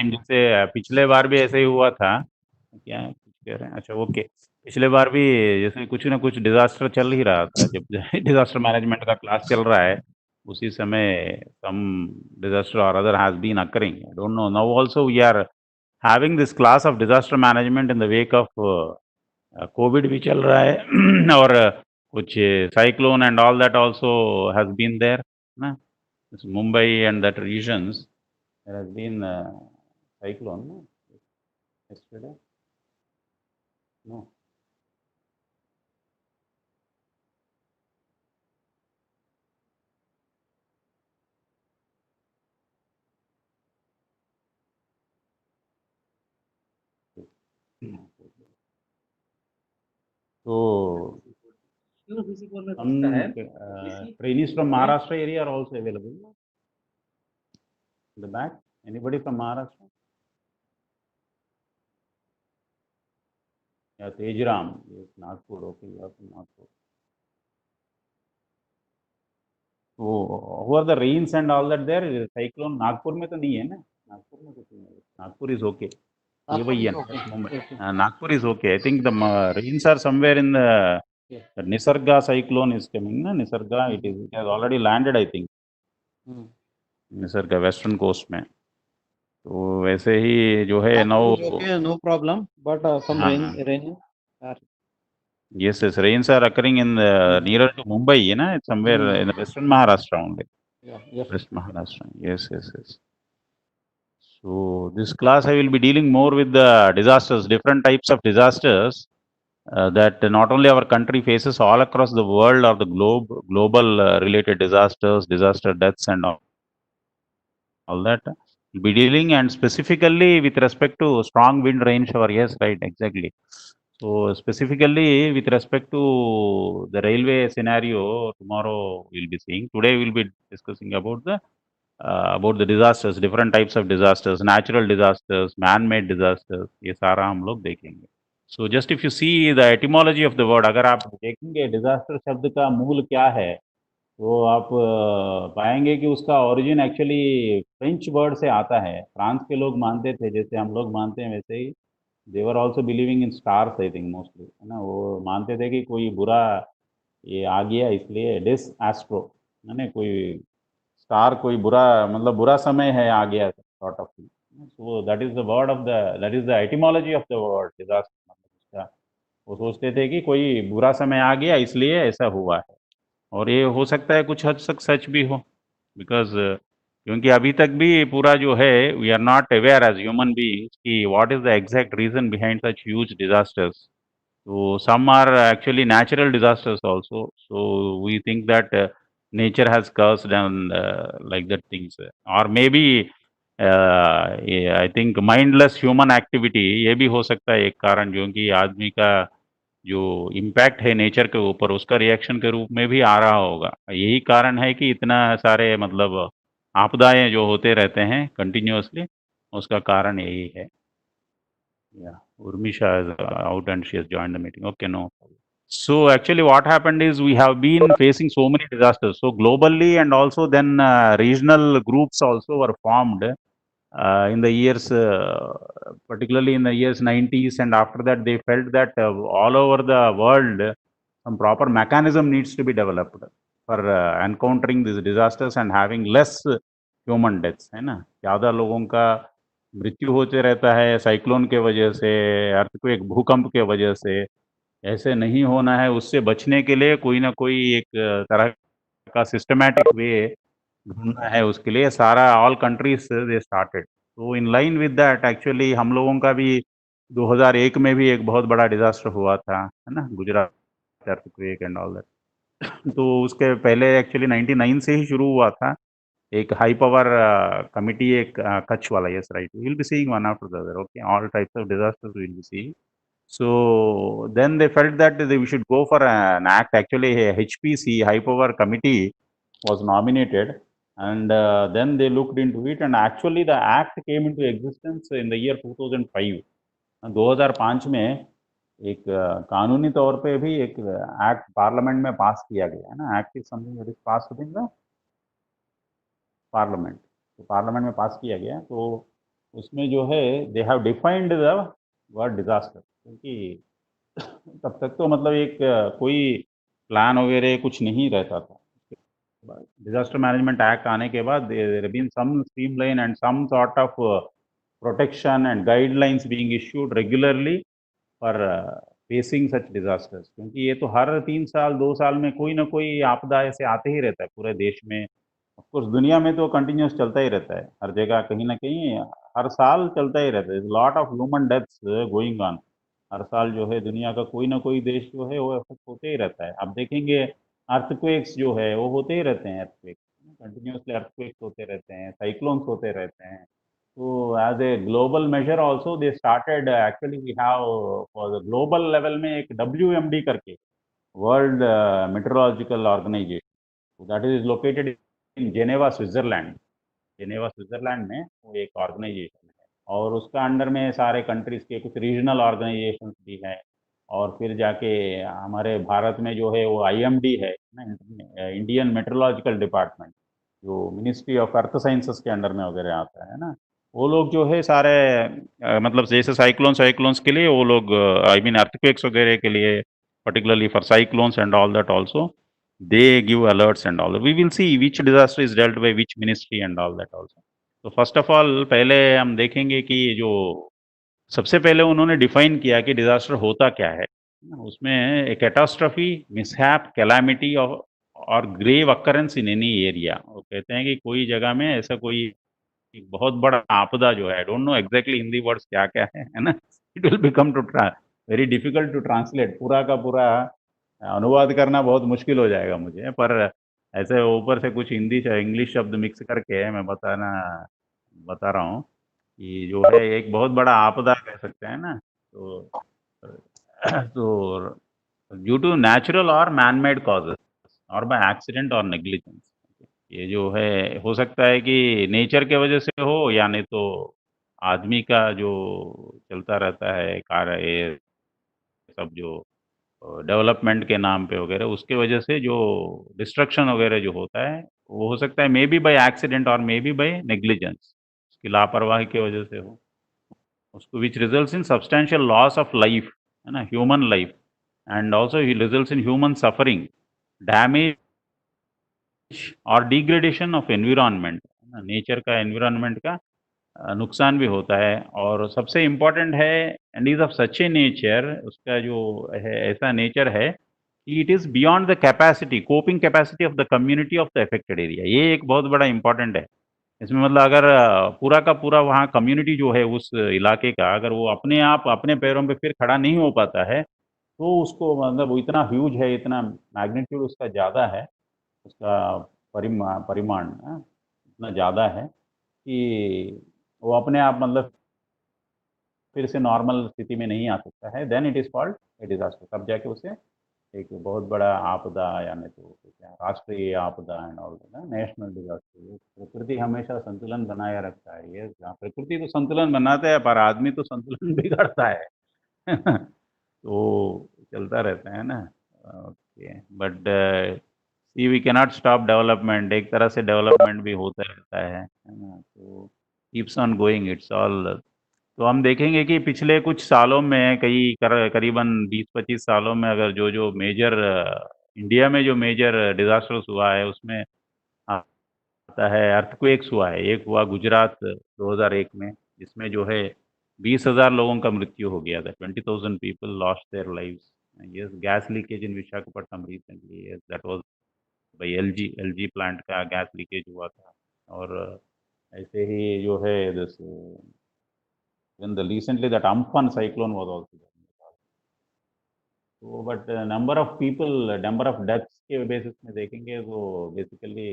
Time, जैसे पिछले बार भी ऐसे ही हुआ था। क्या है, कुछ कह रहे हैं? अच्छा, ओके। पिछले बार भी जैसे कुछ ना कुछ डिजास्टर चल ही रहा था, जब डिजास्टर मैनेजमेंट का क्लास चल रहा है, उसी समय सम डिजास्टर और other has been occurring. I don't know, now also we are having this class of disaster management in the wake of Covid भी चल रहा है और कुछ cyclone and all that also has been there ना, Mumbai and that regions, there has been cyclone, no? Yesterday? No. So some trainees from Maharashtra area are also available. In the back, anybody from Maharashtra? Yeah, Tejram, yes, Nagpur. Okay, you are from Nagpur. So, who are the rains and all that there? Cyclone Nagpur में तो नहीं है ना? नागपुर में कुछ नहीं है. Nagpur is okay. ये वही है ना, Mumbai. Nagpur is okay. I think the rains are somewhere in the Nisarga cyclone is coming. Na Nisarga, it has already landed, I think. Nisarga western coast में, तो वैसे ही जो है नो. Okay, no problem. But some हाँ, rain are yes, yes, rains are occurring in nearer to Mumbai, you know, it's somewhere in the western Maharashtra only. yes. West Maharashtra. Yes, yes, yes. So this class I will be dealing more with the disasters, different types of disasters that not only our country faces, all across the world or the globe, global related disasters, disaster deaths and all that. We'll be dealing, and specifically with respect to strong wind, rain, shower. Yes, right, exactly. So specifically with respect to the railway scenario, tomorrow we'll be seeing. Today we'll be discussing about the disasters, different types of disasters, natural disasters, man-made disasters. ये सारा हम लोग देखेंगे. So just if you see the etymology of the word, अगर आप देखेंगे disaster शब्द का मूल क्या है, तो आप पाएंगे कि उसका ओरिजिन एक्चुअली फ्रेंच वर्ड से आता है. फ्रांस के लोग मानते थे, जैसे हम लोग मानते हैं वैसे ही they were also believing in stars, I think mostly, है ना. वो मानते थे कि कोई बुरा ये आ गया, इसलिए डिस एस्ट्रो, है ना, कोई स्टार, कोई बुरा, मतलब बुरा समय है आ गया, sort of. So that is the word of the, that is the etymology of the word disaster, मतलब उसका. वो सोचते थे कि कोई बुरा समय आ गया इसलिए ऐसा हुआ है. और ये हो सकता है कुछ हद तक सच भी हो, बिकॉज क्योंकि अभी तक भी पूरा जो है, we are not aware as human beings कि what is the exact reason behind such huge disasters. So some are actually natural disasters also. So we think that nature has caused and like that things, or maybe yeah, I think mindless human activity ये भी हो सकता है एक कारण, जो कि आदमी का जो इम्पैक्ट है नेचर के ऊपर, उसका रिएक्शन के रूप में भी आ रहा होगा. यही कारण है कि इतना सारे मतलब आपदाएं जो होते रहते हैं कंटिन्यूअसली, उसका कारण यही है. Yeah, Urmisha is out and she has joined the meeting. Okay, no. So actually what happened is we have been facing so many disasters. So globally and also then regional groups also were formed in the years, particularly in the years 90s, and after that they felt that all over the world some proper mechanism needs to be developed for encountering these disasters and having less human deaths, है ना. ज़्यादा लोगों का मृत्यु होते रहता है cyclone के वजह से, अर्थक्वेक, भूकंप के वजह से. ऐसे नहीं होना है, उससे बचने के लिए कोई ना कोई एक तरह का सिस्टमैटिक वे ढूंढना है. उसके लिए सारा ऑल कंट्रीज दे स्टार्टेड. तो in line with that actually हम लोगों का भी 2001 में भी एक बहुत बड़ा डिजास्टर हुआ था, है ना, Gujarat earthquake and all that. तो उसके पहले एक्चुअली 99 से ही शुरू हुआ था एक हाई पावर कमिटी, एक कच्छ वाला. Yes, right, we will be seeing one after the other. Okay, all types of disasters we will be seeing. So then they felt that we should go for an act. Actually, HPC, High Power Committee, was nominated, and then they looked into it, and actually the act came into existence in the year 2005. 2005 में एक कानूनी तौर पे भी एक act parliament में पास किया गया है ना. Act is something that is passed in the parliament. तो पार्लियामेंट में पास किया गया. तो उसमें जो है they have defined the word disaster, क्योंकि तब तक तो मतलब एक कोई प्लान वगैरह कुछ नहीं रहता था। डिजास्टर मैनेजमेंट एक्ट आने के बाद there been some streamline and some sort of protection and guidelines being issued regularly for facing such disasters, क्योंकि ये तो हर 3 साल 2 साल में कोई ना कोई आपदा ऐसे आते ही रहता है पूरे देश में। ऑफ कोर्स दुनिया में तो कंटिन्यूस चलता ही रहता है, हर जगह कहीं ना कहीं हर साल चलता ही रहता है, lot of human deaths going on. हर साल जो है दुनिया का कोई ना कोई देश जो है वो अफेक्ट होते ही रहता है। आप देखेंगे अर्थक्वेक्स जो है वो होते ही रहते हैं, अर्थक्वेक्स कंटिन्यूसली अर्थक्वेक्स होते रहते हैं, साइक्लोन्स होते रहते हैं। तो as a global measure also they started actually we have for the global level में एक WMD करके World Meteorological Organization, so that is located in Geneva, Switzerland। Geneva Switzerland में वो एक ऑर्गेनाइजेशन है, और उसका अंडर में सारे कंट्रीज के कुछ रीजनल ऑर्गेनाइजेशंस भी हैं। और फिर जाके हमारे भारत में जो है वो IMD है ना, इंडियन मेट्रोलॉजिकल डिपार्टमेंट, जो मिनिस्ट्री ऑफ अर्थ साइंसेस के अंडर में वगैरह आता है ना। वो लोग जो है सारे मतलब जैसे साइक्लोन्स के लिए वो लोग आई मीन अर्थक्वेक्स वगैरह के लिए particularly for cyclones and all that also they give alerts and all that. We will see which disaster is dealt by which ministry and all that also. तो first of all पहले हम देखेंगे कि जो सबसे पहले उन्होंने डिफाइन किया कि डिजास्टर होता क्या है। उसमें कैटास्ट्रफी, मिसहैप, कैलामिटी और grave occurrence in any area. वो कहते हैं कि कोई जगह में ऐसा कोई एक बहुत बड़ा आपदा जो है, I don't know exactly Hindi words क्या क्या है ना। It will become too very difficult to translate, पूरा का पूरा अनुवाद करना बहुत मुश्किल हो जाएगा मुझे, पर ऐसे ऊपर से कुछ हिंदी इंग्लिश शब्द मिक्स करके मैं बता रहा हूँ कि जो है एक बहुत बड़ा आपदा कह सकते हैं ना। तो ड्यू टू नेचुरल और मैन मेड कॉजेस और बाय एक्सीडेंट और नेग्लिजेंस, ये जो है हो सकता है कि नेचर के वजह से हो, या नहीं तो आदमी का जो चलता रहता है कार्य, ये सब जो डेवलपमेंट के नाम पे वगैरह, उसके वजह से जो डिस्ट्रक्शन वगैरह जो होता है वो हो सकता है मे बी बाय एक्सीडेंट और मे बी बाय नेग्लिजेंस, उसकी लापरवाही की वजह से हो उसको, which results in substantial loss of life, है ना, human life, and also results in human suffering, damage और डिग्रेडेशन ऑफ एनवायरनमेंट, नेचर का एनवायरनमेंट का नुकसान भी होता है। और सबसे इम्पोर्टेंट है and is of such A nature, उसका जो है ऐसा नेचर है कि it is beyond the capacity, coping capacity of the community of the affected area. ये एक बहुत बड़ा इंपॉर्टेंट है इसमें। मतलब अगर पूरा का पूरा वहाँ कम्युनिटी जो है उस इलाके का, अगर वो अपने आप अपने पैरों पे फिर खड़ा नहीं हो पाता है, तो उसको मतलब वो इतना ह्यूज है, इतना मैग्नीट्यूड उसका ज़्यादा है, उसका परिमाण इतना ज़्यादा है कि वो अपने आप मतलब फिर से नॉर्मल स्थिति में नहीं आ सकता है, then it is called a disaster. तब जाके उसे एक बहुत बड़ा आपदा, यानी तो क्या राष्ट्रीय आपदा एंड ऑल नेशनल डिजास्टर। प्रकृति हमेशा संतुलन बनाए रखता है, ये प्रकृति तो संतुलन बनाता है पर आदमी तो संतुलन बिगाड़ता है। तो चलता रहता है ना। Okay, but see we cannot stop development, एक तरह से डेवलपमेंट भी होता रहता है ना। तो keeps on going, it's all. तो हम देखेंगे कि पिछले कुछ सालों में करीबन 20-25 सालों में अगर जो जो मेजर इंडिया में जो मेजर डिजास्टर्स हुआ है उसमें आता है अर्थक्वेक्स हुआ है। एक हुआ गुजरात 2001 में, जिसमें जो है 20,000 लोगों का मृत्यु हो गया था, 20,000 people lost their lives. Yes, gas leakage in Visakhapatnam recently, yes that was by LG plant का गैस लीकेज हुआ था। और ऐसे ही जो है this when the recently that Amphan cyclone was also there in Nepal. So, but number of people, number of deaths के basis में देखेंगे तो बेसिकली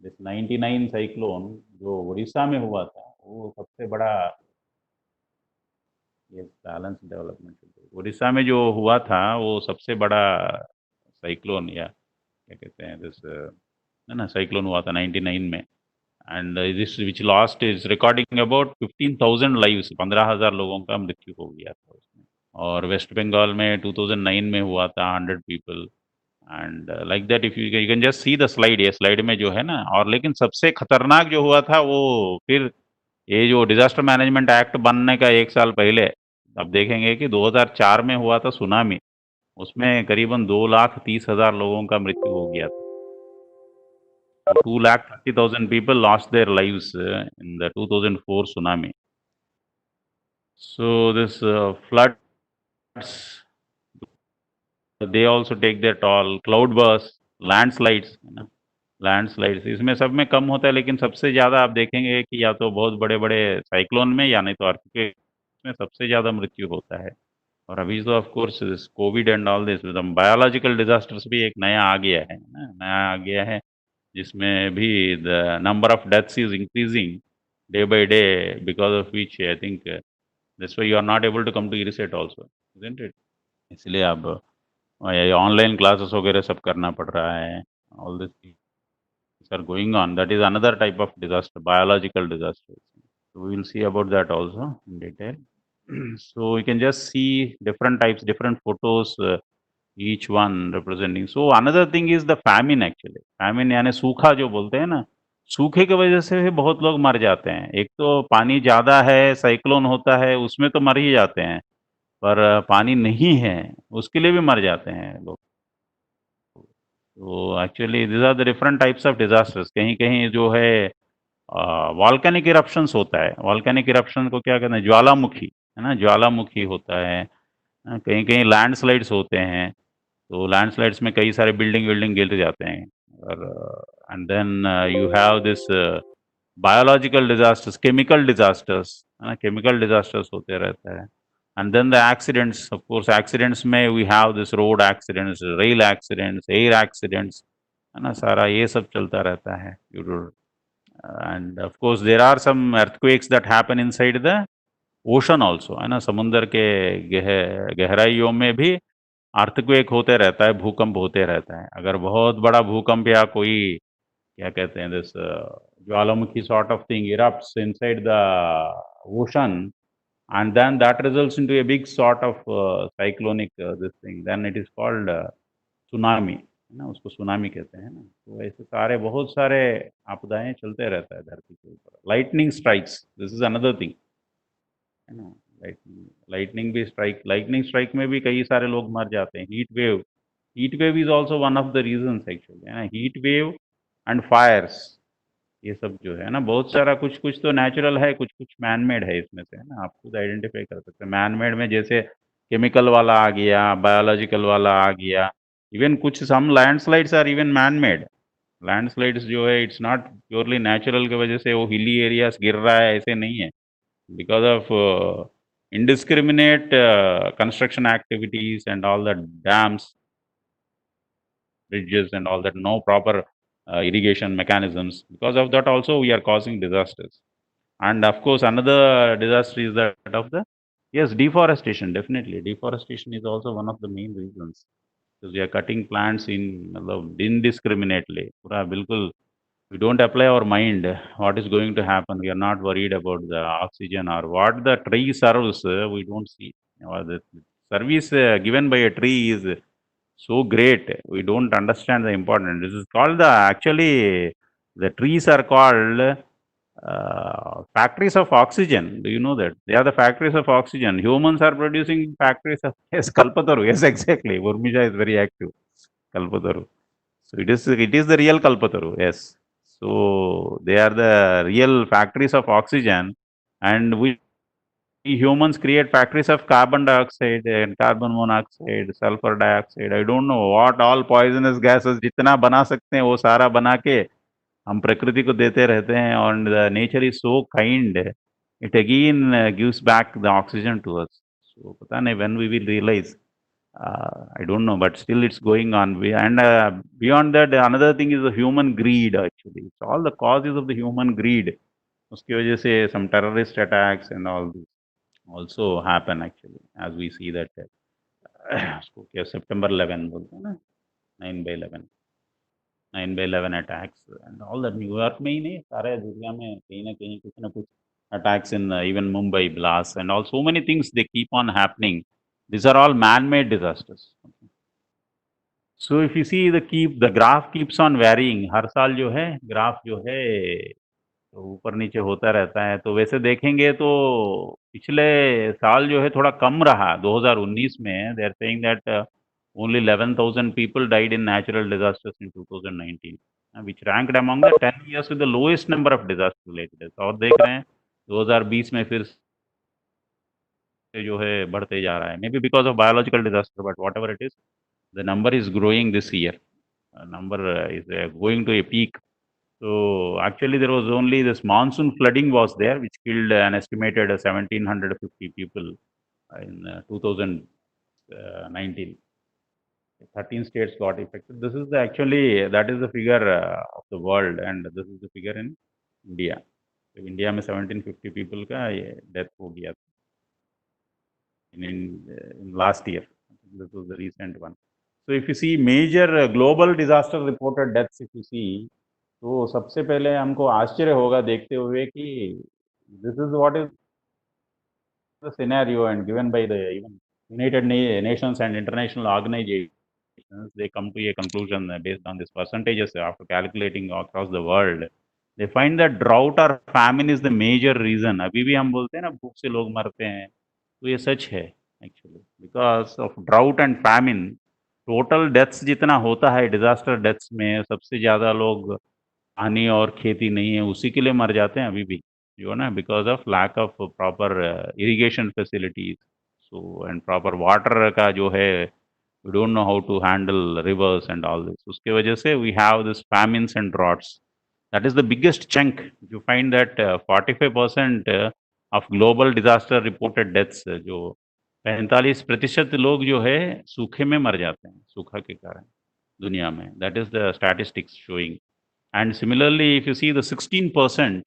दिस 99 साइक्लोन जो उड़ीसा में हुआ था वो सबसे बड़ा, ये बैलेंस डेवलपमेंट उड़ीसा में जो हुआ था वो सबसे बड़ा साइक्लोन, या क्या कहते हैं दिस है ना, साइक्लोन हुआ था 99 में। And this which lost is recording about 15,000 lives, 15,000 लोगों का मृत्यु हो गया था उसमें। और वेस्ट बंगाल में 2009 में हुआ था 100 people, and like that if you can just see the slide, ये स्लाइड में जो है ना। और लेकिन सबसे खतरनाक जो हुआ था वो फिर ये जो डिजास्टर मैनेजमेंट एक्ट बनने का 1 साल पहले अब देखेंगे कि 2004 में हुआ था सुनामी, उसमें करीबन 2,30,000 लोगों का मृत्यु हो गया था। 2,30,000 people lost their lives in the 2004 tsunami. So this floods, they also take their toll. Cloud bursts, landslides, landslides इसमें सब में कम होता है, लेकिन सबसे ज़्यादा आप देखेंगे कि या तो बहुत बड़े-बड़े साइक्लोन में या नहीं तो अर्थक्वेक में सबसे ज़्यादा मृत्यु होता है। और अभी तो of course this Covid and all this biological disasters भी एक नया आ गया है ना, नया आ गया है, जिसमें भी the number of deaths is increasing day by day, because of which I think that's why you are not able to come to reset also, isn't it? इसलिए अब ये ऑनलाइन क्लासेस वगैरह सब करना पड़ रहा है, all this are going on. That is another type of disaster, biological disaster. So we will see about that also in detail. So we can just see different types, different photos, each one representing. So another thing is the famine actually. Famine यानी सूखा जो बोलते हैं ना, सूखे की वजह से भी बहुत लोग मर जाते हैं। एक तो पानी ज़्यादा है, साइक्लोन होता है, उसमें तो मर ही जाते हैं, पर पानी नहीं है, उसके लिए भी मर जाते हैं लोग। तो actually these are the different types of disasters. कहीं-कहीं जो है वॉल्केनिक इरप्शंस होता है। वॉल्केनिक इरप्शन को क्या कहते हैं? ज्वालामुखी, है ना? ज्वालामुखी होता है। कहीं-कहीं लैंडस्लाइड्स होते हैं। तो लैंडस्लाइड्स में कई सारे बिल्डिंग-विल्डिंग गिर जाते हैं। और and then you have this biological disasters, chemical disasters, है ना? केमिकल डिजास्टर्स होते रहता है। And then the accidents, of course, accidents में we have this road accidents, rail accidents, air accidents, है ना? सारा ये सब चलता रहता है। And of course, there are some earthquakes that happen inside the ocean also, है ना? समुद्र के गहराइयों में भी अर्थक्वेक होते रहता है, भूकंप होते रहता है। अगर बहुत बड़ा भूकंप या कोई क्या कहते हैं this Jwalamukhi sort of thing erupts inside the ocean, and then that results into a big sort of cyclonic this thing, then it is called tsunami, है ना? उसको सुनामी कहते हैं ना। तो ऐसे सारे बहुत सारे आपदाएं चलते रहता है धरती के ऊपर। Lightning strikes, this is another thing, है ना? लाइटनिंग लाइटनिंग स्ट्राइक में भी कई सारे लोग मर जाते हैं। Heat wave is also one of the reasons actually, है ना? हीट वेव एंड फायर्स, ये सब जो है ना, बहुत सारा कुछ कुछ तो नेचुरल है, कुछ कुछ मैन मेड है इसमें से, है ना? आप खुद आइडेंटिफाई कर सकते हैं। मैन मेड में जैसे केमिकल वाला आ गया, बायोलॉजिकल वाला आ गया, इवन कुछ some landslides are even man made. Landslides जो है इट्स नॉट प्योरली नेचुरल की वजह से वो हिली एरियाज गिर रहा है, ऐसे नहीं है। Because of indiscriminate construction activities and all the dams, bridges and all that, no proper irrigation mechanisms. Because of that also we are causing disasters. And of course another disaster is that of the, yes, deforestation. Definitely deforestation is also one of the main reasons, because we are cutting plants in indiscriminately. पूरा बिल्कुल, we don't apply our mind what is going to happen. We are not worried about the oxygen or what the tree serves, we don't see. Or the service given by a tree is so great, we don't understand the importance. This is called the, actually the trees are called factories of oxygen. Do you know that? They are the factories of oxygen. Humans are producing factories of, yes, Kalpataru. Yes, exactly. Urmija is very active. Kalpataru. So it is the real Kalpataru. Yes. So they are the real factories of oxygen, and we humans create factories of carbon dioxide and carbon monoxide, sulfur dioxide. I don't know what all poisonous gases जितना बना सकते हैं वो सारा बना के हम प्रकृति को देते रहते हैं, and the nature is so kind, it again gives back the oxygen to us. So पता नहीं when we will realize, I don't know, but still it's going on. And beyond that, another thing is the human greed actually. It's all the causes of the human greed. उसकी वजह से some terrorist attacks and all this also happen actually, as we see that उसको क्या September 11 बोलते हैं ना, 9/11 attacks and all that. New York में ही नहीं, सारे दुनिया में कहीं ना कहीं कुछ ना कुछ attacks in even Mumbai blasts and all, so many things they keep on happening. These are all man-made disasters. So if you see the graph keeps on varying. हर साल जो है ग्राफ जो है तो ऊपर नीचे होता रहता है। तो वैसे देखेंगे तो पिछले साल जो है थोड़ा कम रहा 2019 में। They are saying that only 11,000 people died in natural disasters in 2019, which ranked among the 10 years with the lowest number of disaster related deaths। और देख रहे हैं 2020 में फिर से जो है बढ़ते जा रहा है, may be because of biological disaster, but what ever it is, the number is growing this year, number is going to a peak. So actually there was only this monsoon flooding was there, which killed an estimated 1,750 people in 2019. 13 states got affected. This is the actually, that is the figure of the world, and this is the figure in India. तो India में 1750 people का ये death हो गया in last year. This was the recent one. So if you see major global disaster reported deaths, if you see, तो सबसे पहले हमको आश्चर्य होगा देखते हुए कि this is what is the scenario and given by the even United Nations and international organizations. They come to a conclusion based on these percentages after calculating across the world. They find that drought or famine is the major reason. अभी भी हम बोलते हैं ना भूख से लोग मरते हैं, तो ये सच है actually, because of drought and famine. Total deaths जितना होता है डिजास्टर डेथ्स में, सबसे ज़्यादा लोग पानी और खेती नहीं है उसी के लिए मर जाते हैं अभी भी, जो है ना, because of lack of proper irrigation facilities, so and proper water का जो है, we don't know how to handle rivers and all this, उसके वजह से we have this famines and droughts. That is the biggest chunk. You find that 45% of global disaster reported deaths, जो 45% लोग जो है सूखे में मर जाते हैं, सूखा के कारण दुनिया में। That is the statistics showing. And similarly, if you see the 16%,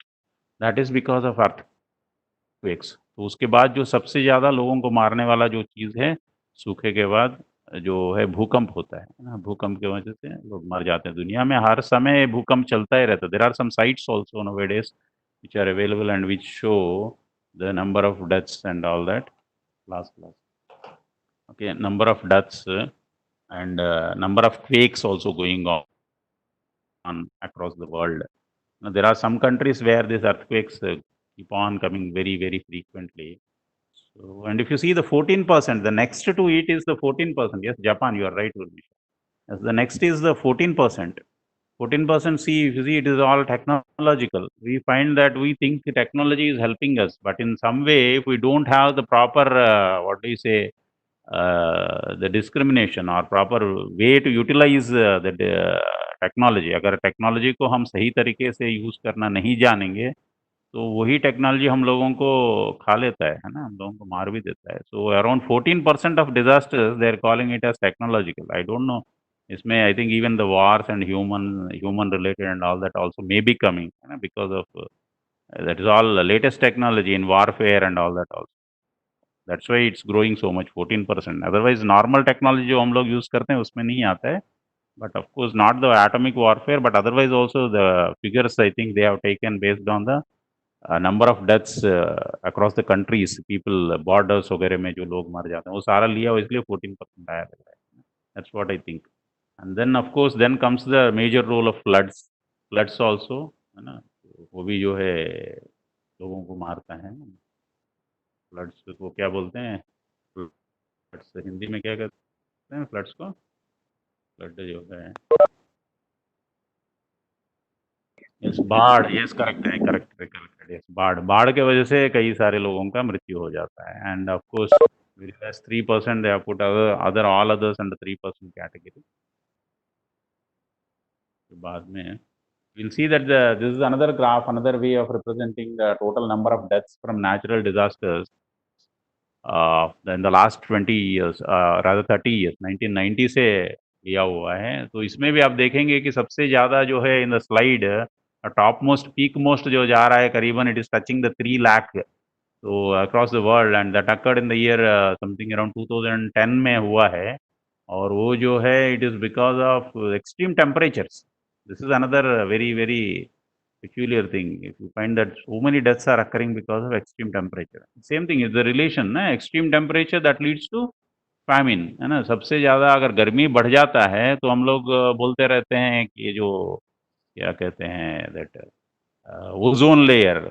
that is because of earthquakes। तो उसके बाद जो सबसे ज़्यादा लोगों को मारने वाला जो चीज़ है, सूखे के बाद जो है भूकंप होता है ना, भूकंप की वजह से लोग मर जाते हैं। दुनिया में हर समय भूकंप चलता ही रहता है। There are some sites also nowadays which are available and which show the number of deaths and all that। Last class, okay, number of deaths and number of quakes also going on across the world. Now, there are some countries where these earthquakes keep on coming very, very frequently. So, and if you see the 14%, the next to it is the 14%. Yes, Japan, you are right, Urmisha. Yes, the next is the 14%. 14%, see, if you see, it is all technological. We find that we think the technology is helping us, but in some way, if we don't have the proper, what do you say, the discrimination or proper way to utilize the technology, अगर technology को हम सही तरीके से use करना नहीं जानेंगे, तो वही टेक्नोलॉजी हम लोगों को खा लेता है ना, हम लोगों को मार भी देता है। So around 14% of disasters they are calling it as technological. I don't know, इसमें I think even the wars and human related and all that also may be coming, है ना, because of that is all latest technology in warfare and all that also। That's why it's growing so much, 14%। Otherwise normal technology जो हम लोग use करते हैं उसमें नहीं आता है। But of course not the atomic warfare, but otherwise also the figures I think they have taken based on the number of deaths across the countries, people borders वगैरह में जो लोग मर जाते हैं, वो सारा लिया, इसलिए 14% आया लग रहा है। That's what I think। And then of course then comes the major role of floods also, है ना, वो भी जो है लोगों को मारता है। फ्लड्स को क्या बोलते हैं, फ्लड्स हिंदी में क्या कहते हैं फ्लड्स को? फ्लड जो है, यस, बाढ़, यस, करेक्ट है, करेक्ट करेक्ट, यस, बाढ़। बाढ़ के वजह से कई सारे लोगों का मृत्यु हो जाता है। End of course whereas 3% they have put other all others under 3% category। बाद में we'll see that this is another graph, another way of representing the total number of deaths from natural disasters in the last 20 years, rather 30 years, 1990 से लिया हुआ है। तो इसमें भी आप देखेंगे कि सबसे ज़्यादा जो है in the slide top most peak most जो जा रहा है, करीबन it is touching the 3 lakh, तो across the world, and that occurred in the year something around 2010 में हुआ है। और वो जो है it is because of extreme temperatures. This is another very very peculiar thing. If you find that so many deaths are occurring because of extreme temperature, same thing is the relation ना, extreme temperature that leads to famine, है ना। सबसे ज़्यादा अगर गर्मी बढ़ जाता है तो हम लोग बोलते रहते हैं कि ये जो क्या कहते हैं that ozone layer,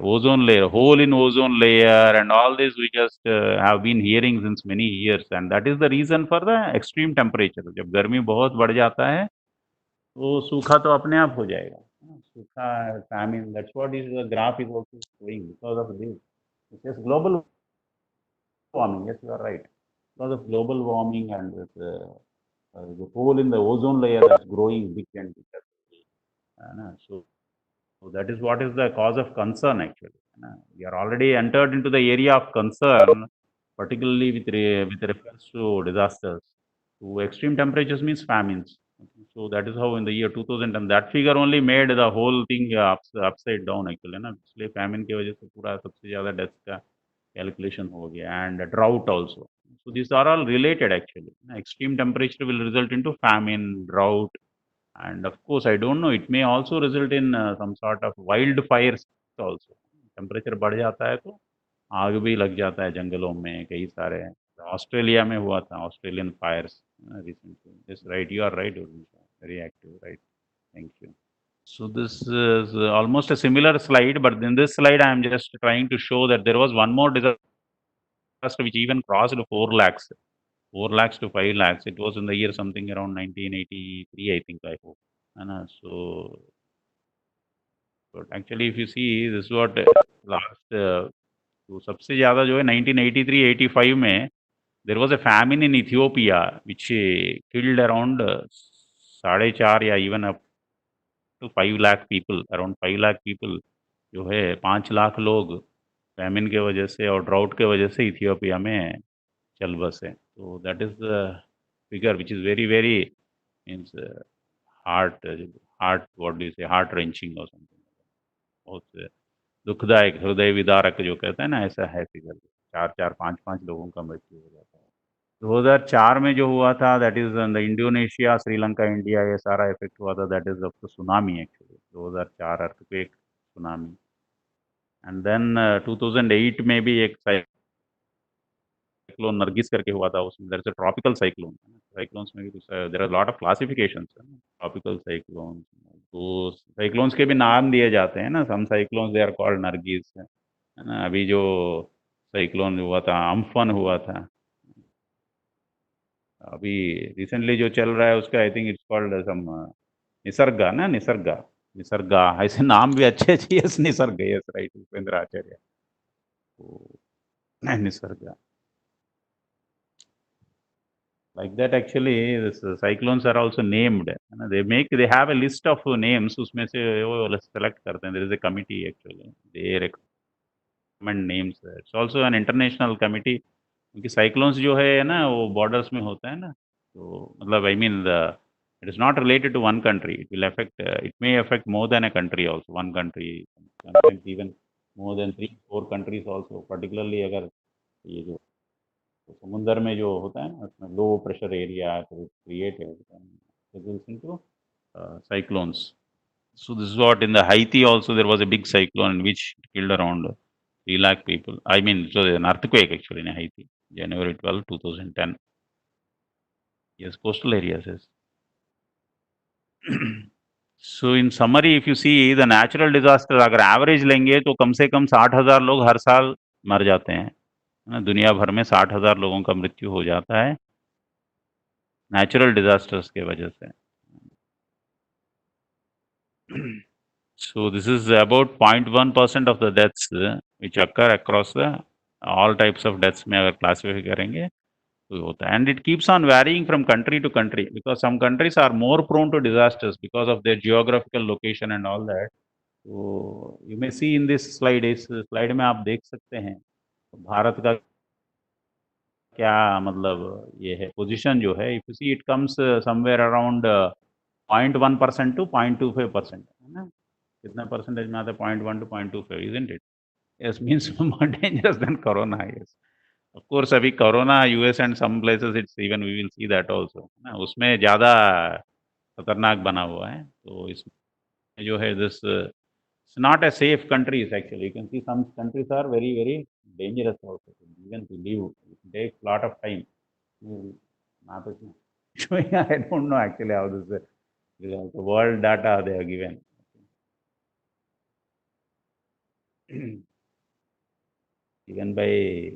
hole in ozone layer, and all this we just have been hearing since many years, and that is the reason for the extreme temperature. जब गर्मी बहुत बढ़ जाता है, तो सूखा तो अपने आप हो जाएगा, सूखा, famine. That's what is the graph is also showing because of this. It is global warming. Yes, you are right. Because of global warming and this, the hole in the ozone layer is growing big and big. So that is what is the cause of concern actually. We are already entered into the area of concern, particularly with reference to disasters. So extreme temperatures means famines. So that is how in the year 2000, and that figure only made the whole thing upside down actually. ना इसलिए famine की वजह से पूरा सबसे ज़्यादा deaths का calculation हो गया, and drought also. So these are all related actually. Extreme temperature will result into famine, drought, and of course I don't know, it may also result in some sort of wildfires also. Temperature बढ़ जाता है तो आग भी लग जाता है जंगलों में कई सारे. ऑस्ट्रेलिया में हुआ था Australian fires recently. Yes, right, you are right, Urmisha. Very active, right? Thank you. So this is almost a similar slide, but in this slide I am just trying to show that there was one more disaster which even crossed 4 lakhs. 4 lakhs to 5 lakhs. It was in the year something around 1983, I think, I hope. So, but actually, if you see, this is what last, तो सबसे ज़्यादा जो है 1983-85 में there was a famine in Ethiopia which killed around 4.5 या even up to 5 lakh people, around 5 lakh people, जो है 5 लाख लोग famine के वजह से और drought के वजह से इथियोपिया में चल बसे. So that is the figure which is very, very means heart, what do you say, heart wrenching or something. बहुत दुखदायक, हृदय विदारक जो कहते हैं ना, ऐसा है फिगर. 4-4, 5-5 लोगों का मृत्यु हो जाता है. 2004 में जो हुआ था, that is the Indonesia, Sri Lanka, India, ये सारा इफेक्ट हुआ था. That is of the tsunami actually. 2004 earthquake, tsunami. And then 2008 में भी एक साइक्लोन नरगिस करके हुआ था. उसमें there is a tropical cyclone. Cyclones में भी कुछ there are lot of classifications. Tropical cyclone, तो साइक्लोन्स के भी नाम दिए जाते हैं ना. Some cyclones they are called Nargis, है ना. अभी जो साइक्लोन हुआ था, अम्फन हुआ था. अभी रिसेंटली जो चल रहा है उसका आई थिंक इट्स कॉल्ड सम निसर्गा ना, निसर्गा. निसर्गा ऐसे नाम भी अच्छे अच्छे. Yes, Nisarga, yes, right, Upendra Acharya. निसर्गा. Like that actually this cyclones are also named. They have a list of names, उसमें से वो select करते हैं. There is a committee actually, they recommend names. It's also an international committee, क्योंकि cyclones जो है ना वो borders में होता है ना. तो मतलब I mean it is not related to one country. It will affect it may affect more than a country also. One country, sometimes even more than 3-4 countries also. Particularly अगर ये जो तो समुंदर में जो होता है ना, उसमें लो प्रेशर एरिया क्रिएट है cyclones. So this is what in the Haiti also there was a big cyclone in which killed around 3 lakh people. I mean, so an earthquake actually in Haiti, January 12, 2010. Yes, coastal areas, yes. So in summary, if you see the natural disaster, अगर average लेंगे तो कम से कम 60,000 लोग हर साल मर जाते हैं. दुनिया भर में 60,000 लोगों का मृत्यु हो जाता है नेचुरल डिजास्टर्स के वजह से. So this is about 0.1% of the deaths which occur across the all types of deaths में अगर classify करेंगे तो होता है. And it keeps on varying from country to country because some countries are more prone to disasters because of their geographical location and all that. So you may see in this slide, इस slide में आप देख सकते हैं भारत का क्या मतलब ये है पोजीशन जो है. If you see it comes somewhere around 0.1% to 0.25%, है ना. कितना परसेंटेज में आता है? 0.1 to 0.25, isn't it? Yes, means more dangerous than corona. Yes, of course. अभी corona US and some places it's even we will see that also, ना. उसमें ज़्यादा खतरनाक बना हुआ है. तो इसमें जो है this it's not a safe countries actually. You can see some countries are very, very dangerous also. Even to live, it takes lot of time. Not showing. I don't know actually how this the world data they are given. even by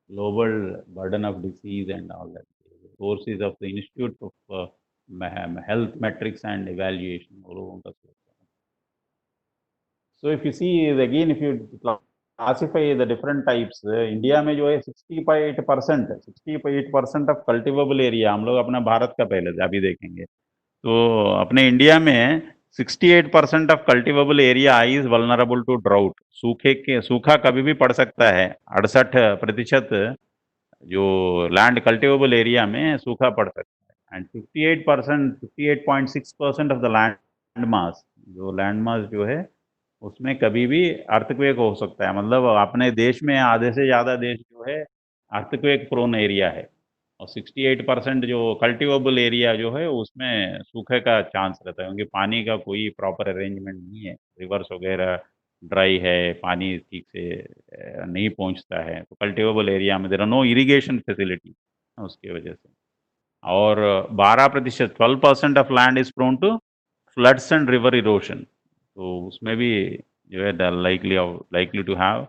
global burden of disease and all that. Sources of the Institute of Health Metrics and Evaluation. वो लोगों का source है. So if you see again, if you classify the different types, India में जो है 68% of cultivable area, हम लोग अपना भारत का पहले अभी देखेंगे, तो अपने इंडिया में 68% of cultivable area is vulnerable to drought. सूखा कभी भी पड़ सकता है. 68% जो लैंड कल्टिवेबल एरिया में सूखा पड़ सकता है. And 58.6% of the land mass, जो लैंड मास जो है उसमें कभी भी अर्थक्वेक हो सकता है. मतलब अपने देश में आधे से ज्यादा देश जो है अर्थक्वेक प्रोन एरिया है, और 68% जो कल्टिवेबल एरिया जो है उसमें सूखे का चांस रहता है, क्योंकि पानी का कोई प्रॉपर अरेंजमेंट नहीं है. रिवर्स वगैरह ड्राई है, पानी ठीक से नहीं पहुंचता है. तो कल्टिवेबल एरिया में there are no irrigation facility, उसकी वजह से. और 12%, 12% of land is prone to floods and river erosion. तो उसमें भी जो है likely to have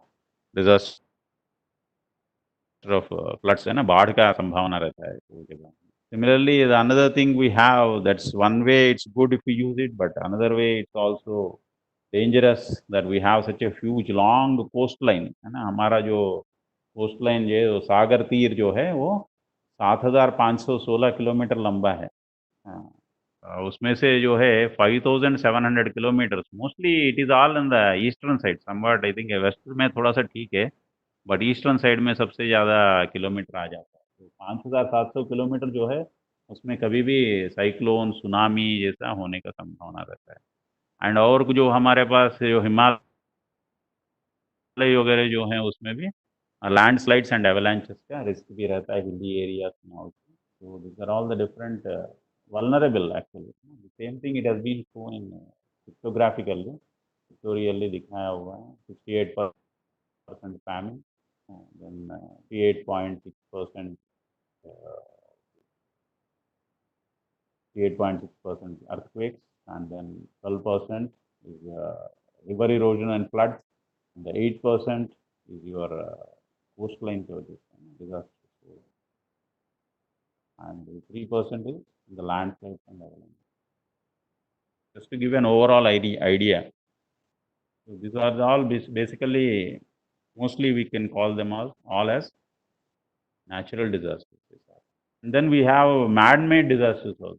disaster of floods है ना, बाढ़ का संभावना रहता है वो जगह. Similarly, the another thing we have, that's one way it's good if we use it, but another way it's also dangerous that we have such a huge long coastline है ना. हमारा जो coastline जो है, वो सागर तीर जो है वो 7,516 किलोमीटर लंबा है. हाँ, उसमें से जो है 5,700 kilometre mostly it is all in the eastern side. Somewhat I think west में थोड़ा सा ठीक है, बट ईस्टर्न साइड में सबसे ज़्यादा किलोमीटर आ जाता है. तो 5,700 किलोमीटर जो है उसमें कभी भी साइक्लोन सुनामी जैसा होने का संभावना रहता है. एंड और जो हमारे पास जो हिमालय वगैरह जो हैं उसमें भी लैंडस्लाइड्स एंड एवलांचेस का रिस्क भी रहता है, हिली एरियाज में also. So these are all the different vulnerable actually. The same thing it has been shown in pictographically, pictorially दिखाया हुआ है. 68% famine, then 38.6% 38.6% earthquakes, and then 12% is river erosion and floods, and the 8% is your coastline disasters, and the 3% is the landslides and avalanche. Just to give an overall idea. So these are all basically, mostly we can call them all as natural disasters. And then we have man-made disasters also.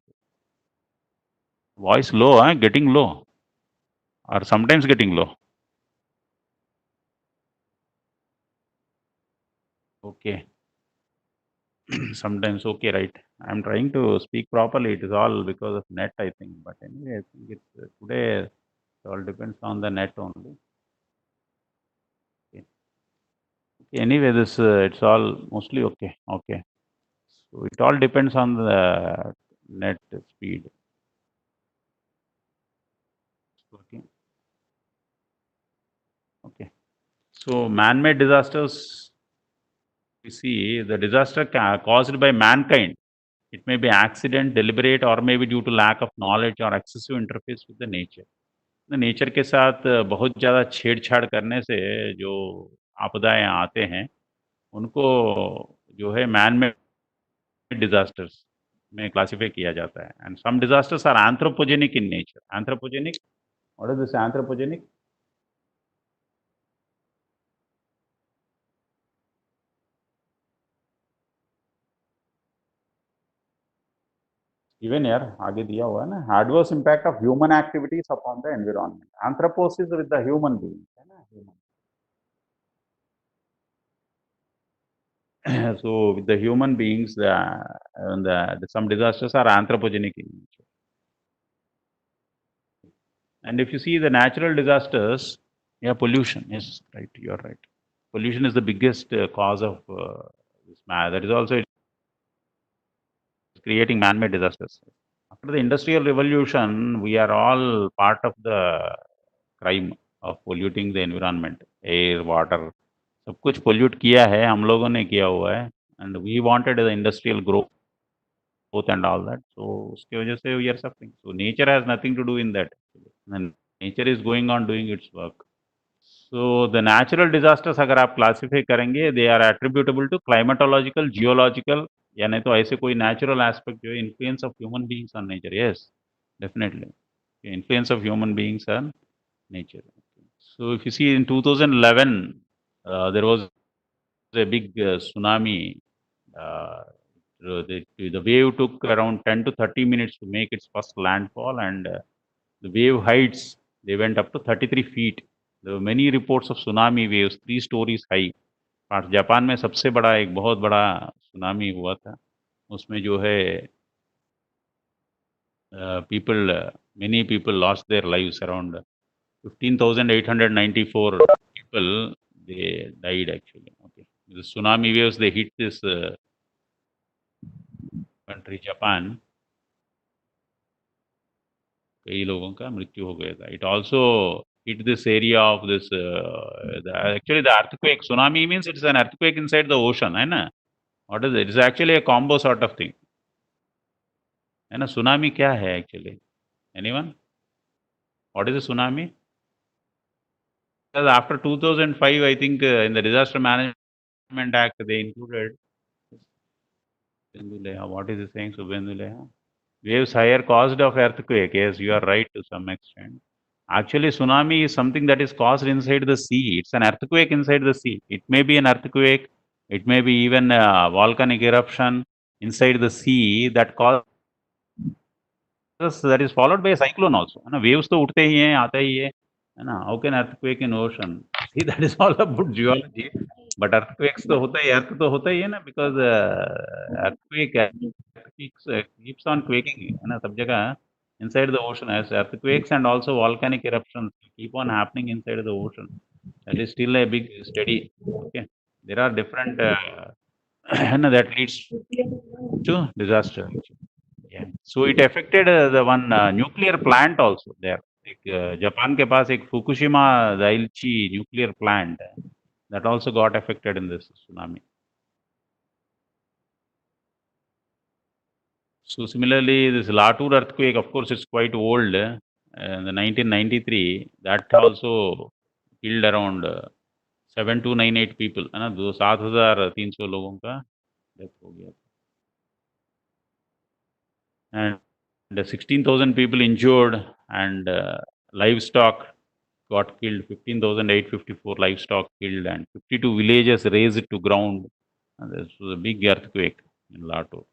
Voice low, getting low, or sometimes getting low. Okay. Sometimes okay, right? I'm trying to speak properly. It is all because of net, I think. But anyway, I think it's today it all depends on the net only. Okay. Anyway, this it's all mostly okay. Okay. So it all depends on the net speed. Okay. Okay. So man-made disasters, we see the disaster caused by mankind. It may be accident, deliberate, or maybe due to lack of knowledge or excessive interface with the nature. Nature के साथ बहुत ज़्यादा छेड़छाड़ करने से जो आपदाएं आते हैं उनको जो है मैन मेड डिजास्टर्स में क्लासिफाई किया जाता है. And some disasters are anthropogenic in nature. Anthropogenic, what is this anthropogenic? Even यार आगे दिया हुआ है ना, adverse impact of human activities upon the environment. Anthropos is with the human being है ना, human. So with the human beings, some disasters are anthropogenic in nature. And if you see the natural disasters, yeah, pollution. Yes, right. You're right. Pollution is the biggest cause of this. That is also creating man-made disasters. After the industrial revolution, we are all part of the crime of polluting the environment, air, water. सब कुछ pollute किया है, हम लोगों ने किया हुआ है. And we wanted the industrial growth and all that. So उसकी वजह से we are suffering. So nature has nothing to do in that. And nature is going on doing its work. So the natural disasters अगर आप classify करेंगे, they are attributable to climatological, geological, या नहीं तो ऐसे कोई natural aspect जो है influence of human beings on nature. Yes, definitely. Influence of human beings on nature. So if you see in 2011, there was a big tsunami. Uh, the wave took around 10 to 30 minutes to make its first landfall, and the wave heights, they went up to 33 feet. There were many reports of tsunami waves, 3 stories high. और Japan में सबसे बड़ा एक बहुत बड़ा tsunami हुआ था। उसमें जो है people, many people lost their lives. Around 15,894 people, they died actually. Okay, the tsunami waves, they hit this country Japan. कई लोगों का मृत्यु हो गया था. It also hit this area of this actually the earthquake. Tsunami means it's an earthquake inside the ocean, है ना? What is it? It's actually a combo sort of thing. है ना? Tsunami क्या है actually? Anyone? What is a tsunami? Because after 2005, I think in the Disaster Management Act, they included Subhendu. What is he saying, Subhendu? Waves higher caused of earthquake. Yes, you are right to some extent. Actually, tsunami is something that is caused inside the sea. It's an earthquake inside the sea. It may be an earthquake. It may be even a volcanic eruption inside the sea that causes, that is followed by a cyclone also. है ना? Waves तो उठते ही हैं, आता ही है ना? How can earthquake in ocean? See, that is all about geology. But earthquakes तो होता ही, earth तो होता ही है ना, because earthquake keeps on quaking, है ना, सब जगह inside the ocean as earthquakes and also volcanic eruptions keep on happening inside the ocean. That is still a big study. Okay, there are different that leads to disaster. Yeah. So it affected the one nuclear plant also there. एक Japan के पास एक Fukushima Daiichi nuclear plant that also got affected in this tsunami. So similarly, this Latur earthquake, of course, it's quite old. In the 1993, that also killed around 7298 people. है ना? 7,300 लोगों का death हो गया. And 16,000 people injured, and livestock got killed. 15,854 livestock killed, and 52 villages razed to ground. And this was a big earthquake in Latur.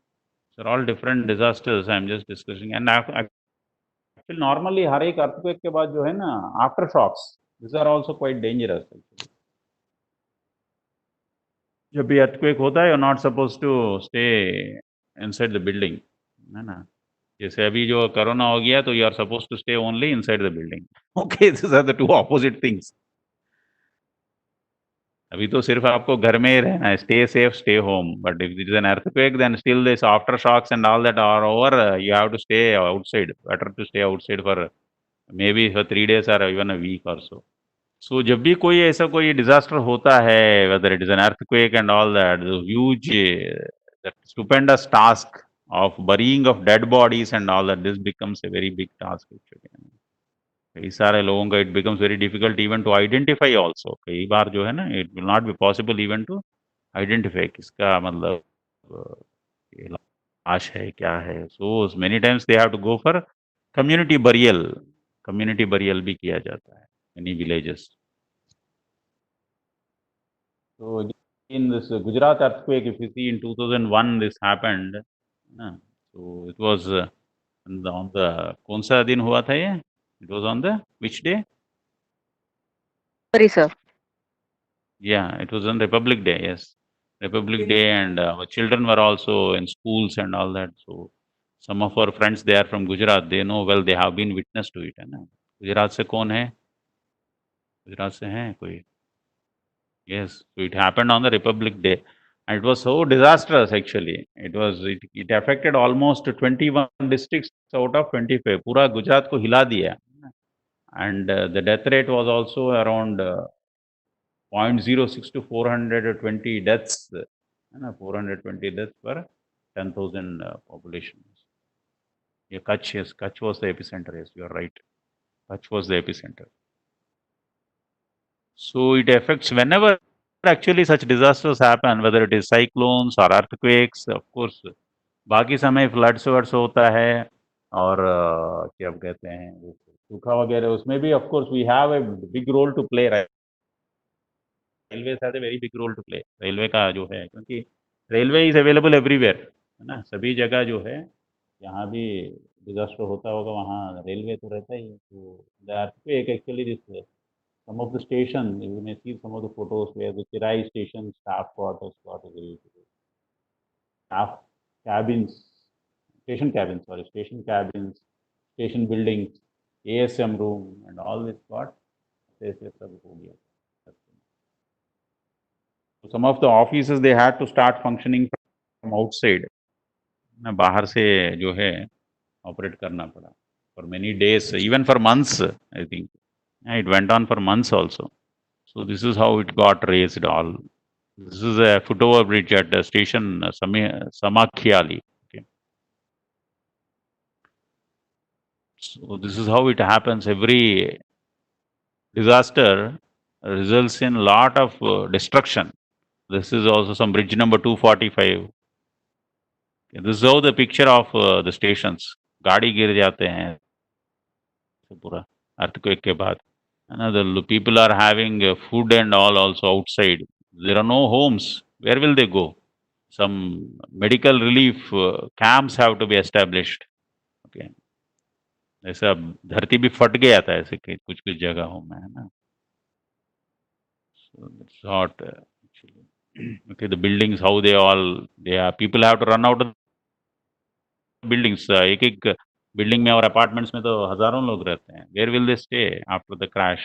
So all different disasters I'm just discussing. And actually normally हर एक earthquake के बाद जो है ना aftershocks, these are also quite dangerous actually. जब भी earthquake होता है, you're not supposed to stay inside the building, है ना? जैसे अभी जो कोरोना हो गया, तो you are supposed to stay only inside the building. Okay, these are the two opposite things. अभी तो सिर्फ आपको घर में ही रहना है, stay safe, stay home. But if there is an earthquake, then still this aftershocks and all that are over. You have to stay outside. Better to stay outside for maybe for 3 days or even a week or so. So जब भी कोई ऐसा कोई disaster होता है, whether it is an earthquake and all that, the huge, that stupendous task of burying of dead bodies and all that, this becomes a very big task actually. कई सारे लोगों का it becomes very difficult even to identify also. कई बार जो है ना, it will not be possible even to identify किसका मतलब ये लाश है, क्या है. So many times they have to go for community burial. Community burial भी किया जाता है many villages. So in this Gujarat earthquake, if you see in 2001, this happened. So it was on the कौन सा दिन हुआ था ये? It was on the which day? Sorry, sir. Yeah, it was on Republic Day. Yes, Republic Day, and our children were also in schools and all that. So some of our friends, they are from Gujarat. They know well. They have been witness to it. है ना? गुजरात से कौन है? गुजरात से हैं कोई? Yes, so it happened on the Republic Day, and it was so disastrous actually. It affected almost 21 districts out of 25. पूरा गुजरात को हिला दिया. And the death rate was also around 0.06 to 420 deaths. 420 deaths per 10,000 population. Yeah, Kutch, yes, Kutch was the epicenter. Yes, you are right. Kutch was the epicenter. So it affects whenever actually such disasters happen, whether it is cyclones or earthquakes, of course बाकी समय floods words होता है और क्या कहते हैं वो सूखा वगैरह, उसमें भी of course we have a big role to play. Railway has a very big role to play. Railway का जो है, क्योंकि रेलवे इज अवेलेबल एवरीवेयर, है ना, सभी जगह जो है, जहाँ भी डिजास्टर होता होगा वहाँ रेलवे तो रहता ही है। तो the earthquake actually this some of the station, you may see some of the photos where the Chirai station staff quarters got staff cabins, station cabins, sorry, station cabins, station buildings, ASM room, and all this got ऐसे सब हो गया। So some of the offices they had to start functioning from outside, ना बाहर से जो है operate करना पड़ा for many days, even for months, I think. It went on for months also. So this is how it got raised all. This is a footover bridge at the station Samakhiali. Okay. So this is how it happens. Every disaster results in lot of destruction. This is also some bridge number 245. Okay. This is how the picture of the stations. गाड़ी गिर जाते हैं पूरा earthquake के बाद. And the people are having food and all also outside. There are no homes. Where will they go? Some medical relief camps have to be established. Okay. ऐसा धरती भी फट गया था ऐसे कुछ कुछ जगहों में, है ना. So it's not actually. Okay, the buildings, how they are, people have to run out of buildings. एक एक बिल्डिंग में और अपार्टमेंट्स में तो हजारों लोग रहते हैं. Where will they stay after the crash?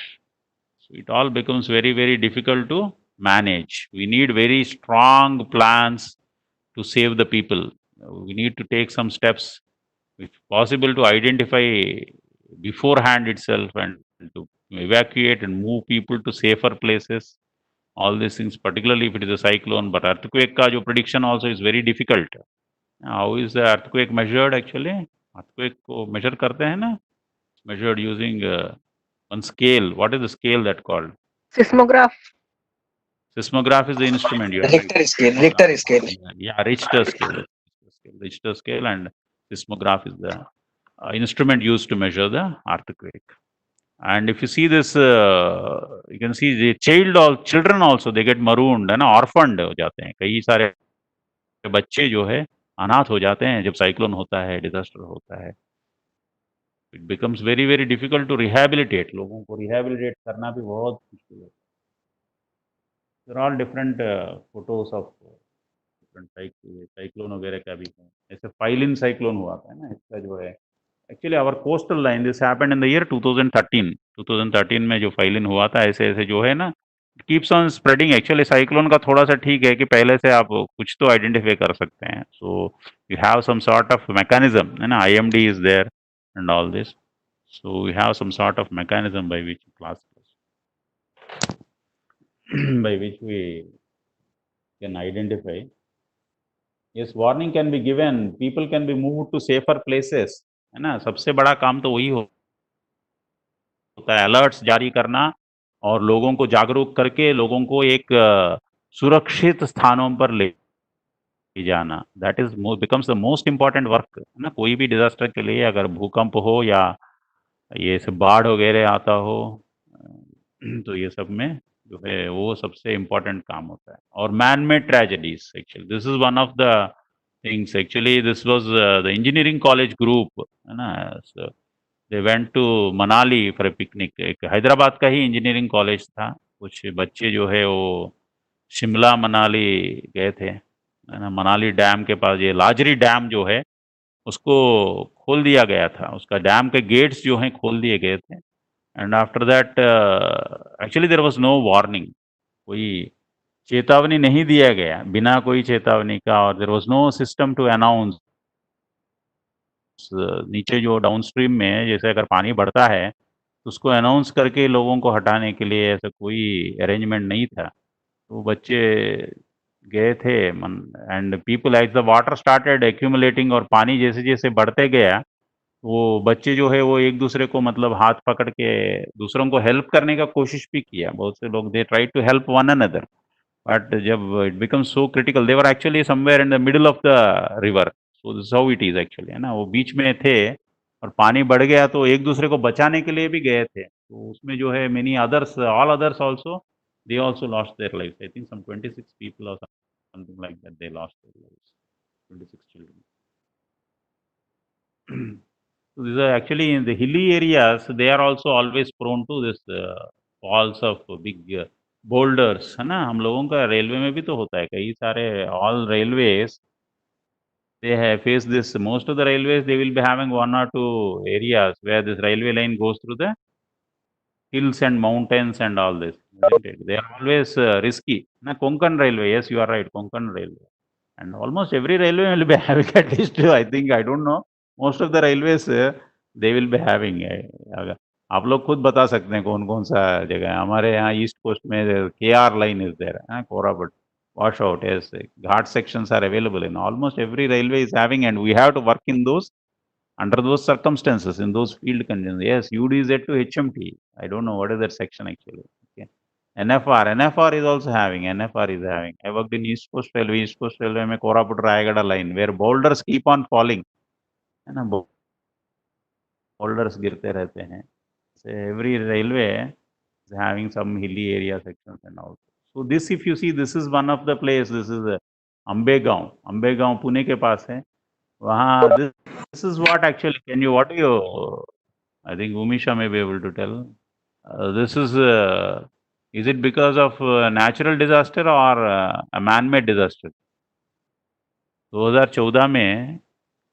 So it all becomes very, very difficult to manage. We need very strong plans to save the people. We need to take some steps, if possible, to identify beforehand itself and to evacuate and move people to safer places. All these things, particularly if it is a cyclone, but earthquake ka jo prediction also is very difficult. How is the earthquake measured actually? Earthquake ko measure karte hain na? Measured using one scale. What is the scale that called? Seismograph. Seismograph is the instrument. You Richter scale. Richter scale. Yeah, Richter scale. Richter scale and seismograph is the instrument used to measure the earthquake. And if you see this, you can see the children also, they get marooned, है ना, orphaned हो जाते हैं. कई सारे बच्चे जो है अनाथ हो जाते हैं जब साइक्लोन होता है, डिजास्टर होता है. It becomes very, very difficult to rehabilitate. लोगों को rehabilitate करना भी बहुत मुश्किल है. There are all different photos of different cyclone वगैरह का भी है. ऐसे फाइलिन साइक्लोन हुआ था ना, इसका जो है actually our coastal line, this happened in the year 2013 में जो फाइलिन हुआ था, ऐसे ऐसे जो है ना, keeps on spreading. Actually cyclone का थोड़ा सा ठीक है कि पहले से आप कुछ तो आइडेंटिफाई कर सकते हैं. So you have some sort of mechanism, है ना, IMD is there and all this. So you have some sort of mechanism by which by which we can identify. Yes, warning can be given, people can be moved to safer places, है ना. सबसे बड़ा काम तो वही होता है, alerts जारी करना और लोगों को जागरूक करके लोगों को एक सुरक्षित स्थानों पर ले जाना. That is becomes the most important work, है ना. कोई भी डिजास्टर के लिए, अगर भूकंप हो या ये सब बाढ़ वगैरह आता हो, तो ये सब में जो है वो सबसे इम्पोर्टेंट काम होता है. और man made tragedies, actually this is one of the things. Actually this was the engineering college group, है ना. They went to Manali for a picnic. एक हैदराबाद का ही इंजीनियरिंग कॉलेज था. कुछ बच्चे जो है वो शिमला मनाली गए थे, है ना. मनाली डैम के पास ये लाजरी डैम जो है उसको खोल दिया गया था. उसका डैम के गेट्स जो हैं खोल दिए गए थे. And after that actually there was no warning. कोई चेतावनी नहीं दिया गया, बिना कोई चेतावनी का. और there was no system to announce. नीचे जो डाउनस्ट्रीम में जैसे अगर पानी बढ़ता है तो उसको अनाउंस करके लोगों को हटाने के लिए ऐसा कोई अरेंजमेंट नहीं था. तो बच्चे गए थे and people, as the water started accumulating, और पानी जैसे जैसे बढ़ते गया वो बच्चे जो है वो एक दूसरे को मतलब हाथ पकड़ के दूसरों को हेल्प करने का कोशिश भी किया। बहुत से लोग they try to help one another, but जब it becomes so critical, they were actually somewhere in the middle of the river, so this how it is actually, है ना। वो बीच में थे और पानी बढ़ गया तो एक दूसरे को बचाने के लिए भी गए थे, तो उसमें जो है many others, all others also, they also lost their life. I think some 26 people और something like that, they lost their lives, 26 children. So these are actually in the hilly areas, they are also always prone to this falls of big boulders, है ना। हम लोगों का railway में भी तो होता है, कई सारे all railways they have faced this. Most of the railways they will be having one or two areas where this railway line goes through the hills and mountains and all this, isn't it? They are always risky. Na Konkan Railway, yes, you are right, Konkan Railway. And almost every railway will be having at least, I think, I don't know, most of the railways they will be having. अगर आप लोग खुद बता सकते हैं कौन कौन सा जगह है। हमारे यहाँ ईस्ट कोस्ट में KR line is there, Korabut, washout, yes, ghat sections are available in almost every railway is having, and we have to work in those, under those circumstances, in those field conditions. Yes, UDZ to HMT. I don't know what is that section actually. Okay. NFR is also having. NFR is having. I worked in East Coast Railway. East Coast Railway में Koraput Rayagada line where boulders keep on falling. है ना, boulders गिरते रहते हैं. So every railway is having some hilly area sections and all. So this, if you see, this is one of the place. This is Ambegaon. Ambegaon Pune के पास है. वहाँ this is what actually, what do you, I think Umisha may be able to tell. This is it because of natural disaster or a man-made disaster? 2014 में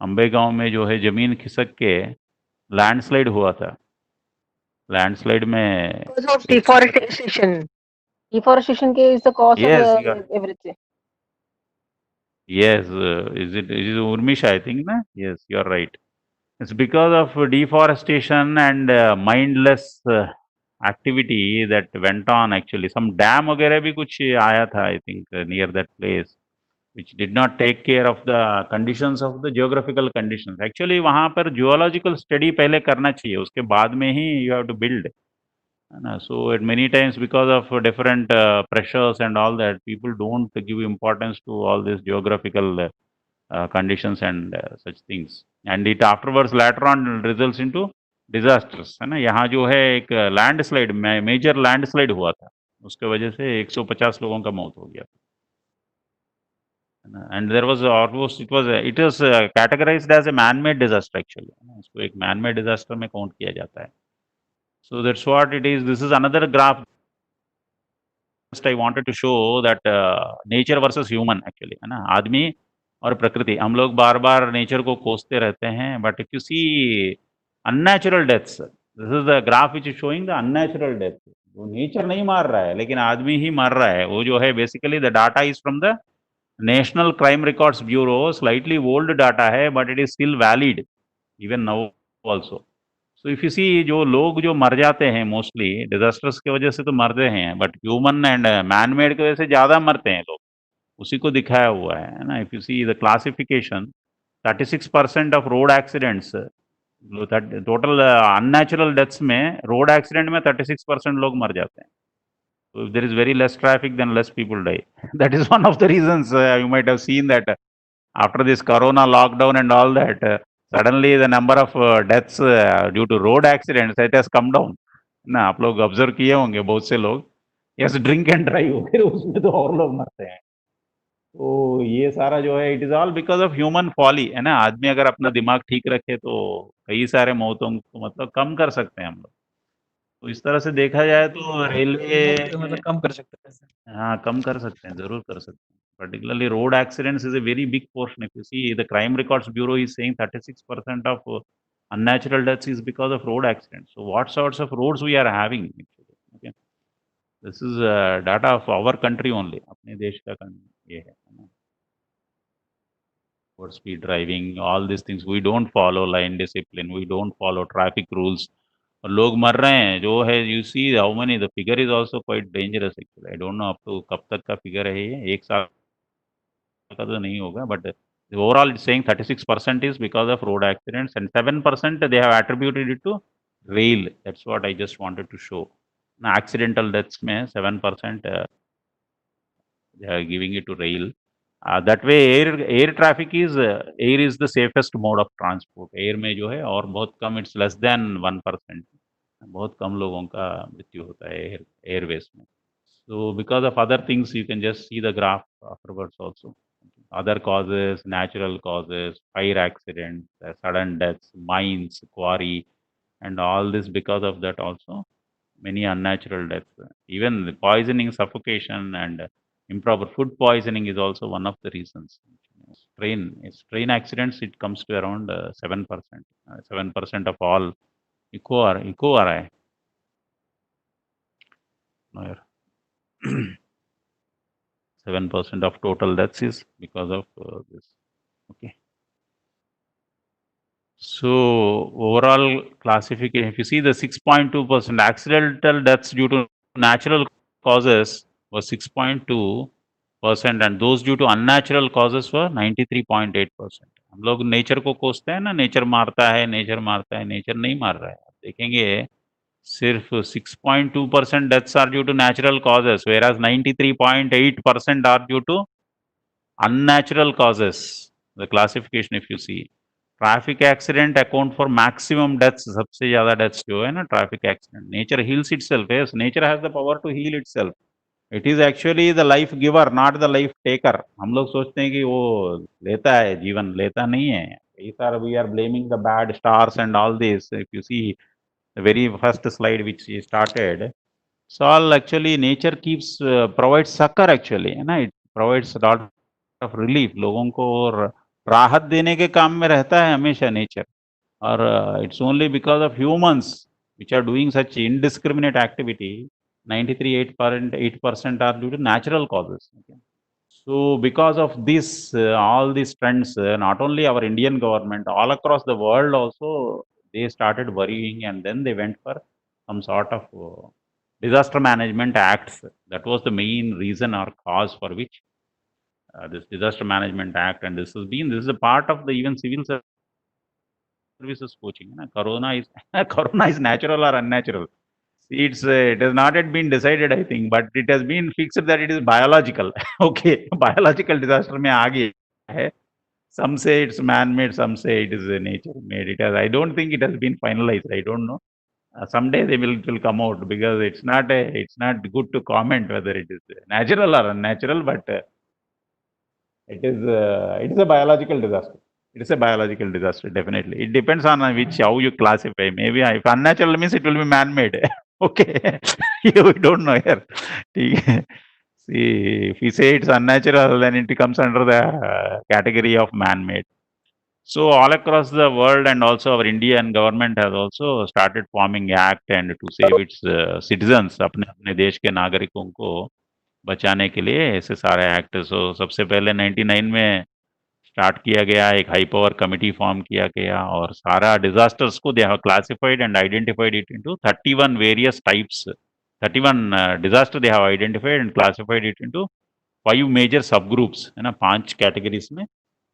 अंबेगांव में जो है जमीन खिसक के लैंडस्लाइड हुआ था। लैंडस्लाइड में Because of deforestation. Deforestation is the cause Yes, of everything. yes, it is Urmisha, I think, na? Yes, you are right. It's because of deforestation and mindless activity that went on actually. Some dam वगैरह भी कुछ आया था, I think, near that place, which did not take care of the conditions of the geographical conditions. Actually वहाँ पर geological study पहले करना चाहिए, उसके बाद में ही you have to build. है ना? So at many times because of different pressures and all that, people don't give importance to all these geographical conditions and such things, and it afterwards later on results into disasters, है ना। यहाँ जो है एक landslide, major landslide हुआ था, उसके वजह से 150 लोगों का मौत हो गया, है ना। And there was almost, it was categorised as a man made disaster actually, इसको एक मैन मेड डिजास्टर में काउंट किया जाता है। So that's what it is. This is another graph I wanted to show that nature versus human actually, है ना। आदमी और प्रकृति, हम लोग बार बार नेचर को कोसते रहते हैं, but if you see unnatural deaths, this is the graph which is showing the unnatural death. वो नेचर नहीं मार रहा है लेकिन आदमी ही मार रहा है। वो जो है basically the data is from the national crime records bureau, slightly old data है but it is still valid even now also. So if you see, जो लोग जो मर जाते हैं मोस्टली डिजास्टर्स की वजह से तो मरते हैं, but human and man made की वजह से ज्यादा मरते हैं लोग, उसी को दिखाया हुआ है ना। If you see the classification, 36% of road accidents, total unnatural deaths में रोड एक्सीडेंट में 36% लोग मर जाते हैं। So if there is very less traffic, then less people die. That is one of the reasons you might have seen that after this corona lockdown and all that, suddenly the number of deaths due to road accidents, it has come down. ना आप लोग observe किए होंगे बहुत से लोग, yes drink and drive, फिर उसमें तो और लोग मरते हैं। तो ये सारा जो है it is all because of human folly, है ना। आदमी अगर अपना दिमाग ठीक रखे तो कई सारे मौतों को मतलब कम कर सकते हैं हम लोग। तो इस तरह से देखा जाए तो रेलवे मतलब कम कर सकते हैं ऐसे। हाँ, कम कर सकते हैं, ज़रूर कर सकते हैं। Particularly road accidents is a very big portion. If you see, the Crime Records Bureau is saying 36% of unnatural deaths is because of road accidents. So what sorts of roads we are having actually? Okay. This is data of our country only. अपने देश का ये है ना। For speed driving, all these things, we don't follow line discipline, we don't follow traffic rules. और लोग मर रहे हैं जो है, you see how many, the figure is also quite dangerous actually. I don't no अब तो कब तक का फिगर है ये, एक साल का तो नहीं होगा, but The overall it's saying 36% is because of road accidents, and 7% they have attributed it to rail. That's what I just wanted to show. Now, accidental deaths में 7% they are giving it to rail. That way air traffic is air is the safest mode of transport. Air में जो है और बहुत कम, it's less than 1%. बहुत कम लोगों का मृत्यु होता है airways में. So because of other things, you can just see the graph afterwards also. Other causes, natural causes, fire accidents, sudden deaths, mines, quarry, and all this because of that also. Many unnatural deaths. Even the poisoning, suffocation, and improper food poisoning is also one of the reasons. Train accidents, it comes to around 7%. 7% of all. Echo आ रहा है. No, यार. 7% of total deaths is because of this. Okay. So overall classification, if you see the 6.2% accidental deaths due to natural causes was 6.2%, and those due to unnatural causes were 93.8%. हम लोग nature को कोसते हैं ना, nature मारता है, nature नहीं मार रहा है. आप देखेंगे सिर्फ 6.2% deaths are due to natural causes, whereas 93.8% are due to unnatural causes. The classification, if you see, traffic accident account for maximum deaths. सबसे ज़्यादा deaths जो है ना traffic accident. Nature heals itself. Yes, nature has the power to heal itself. It is actually the life giver, not the life taker. हम लोग सोचते हैं कि वो लेता है जीवन, लेता नहीं है. We are blaming the bad stars and all this. If you see the very first slide which he started, so all actually nature keeps provides succor actually, है ना. It provides a lot of relief. लोगों को राहत देने के काम में रहता है हमेशा nature. Or it's only because of humans which are doing such indiscriminate activity. 93.8% are due to natural causes. Okay. So because of this, all these trends, not only our Indian government, all across the world also, they started worrying, and then they went for some sort of disaster management acts. That was the main reason or cause for which this disaster management act, and this is a part of the even civil services coaching. Corona is natural or unnatural. See, it has not yet been decided, I think, but it has been fixed that it is biological. Okay, biological disaster में आ गया है. Some say it's man-made, some say it is nature-made. I don't think it has been finalized. I don't know. Someday it will come out, because it's not good to comment whether it is natural or unnatural, but it is a biological disaster. It is a biological disaster, definitely. It depends on how you classify. Maybe if unnatural means it will be man-made. Okay, we don't know here. See, if we say it's unnatural, then it comes under the category of man-made. So all across the world, and also our Indian government has also started forming act and to save its citizens, अपने अपने देश के नागरिकों को बचाने के लिए ऐसे सारे एक्ट. सो सबसे पहले 99 में स्टार्ट किया गया, एक हाई पावर कमिटी फॉर्म किया गया, और सारा डिजास्टर्स को they have classified and identified it into 31 various types. 31 disaster they have identified and classified it into 5 major sub groups, है ना, 5 कैटेगरीज में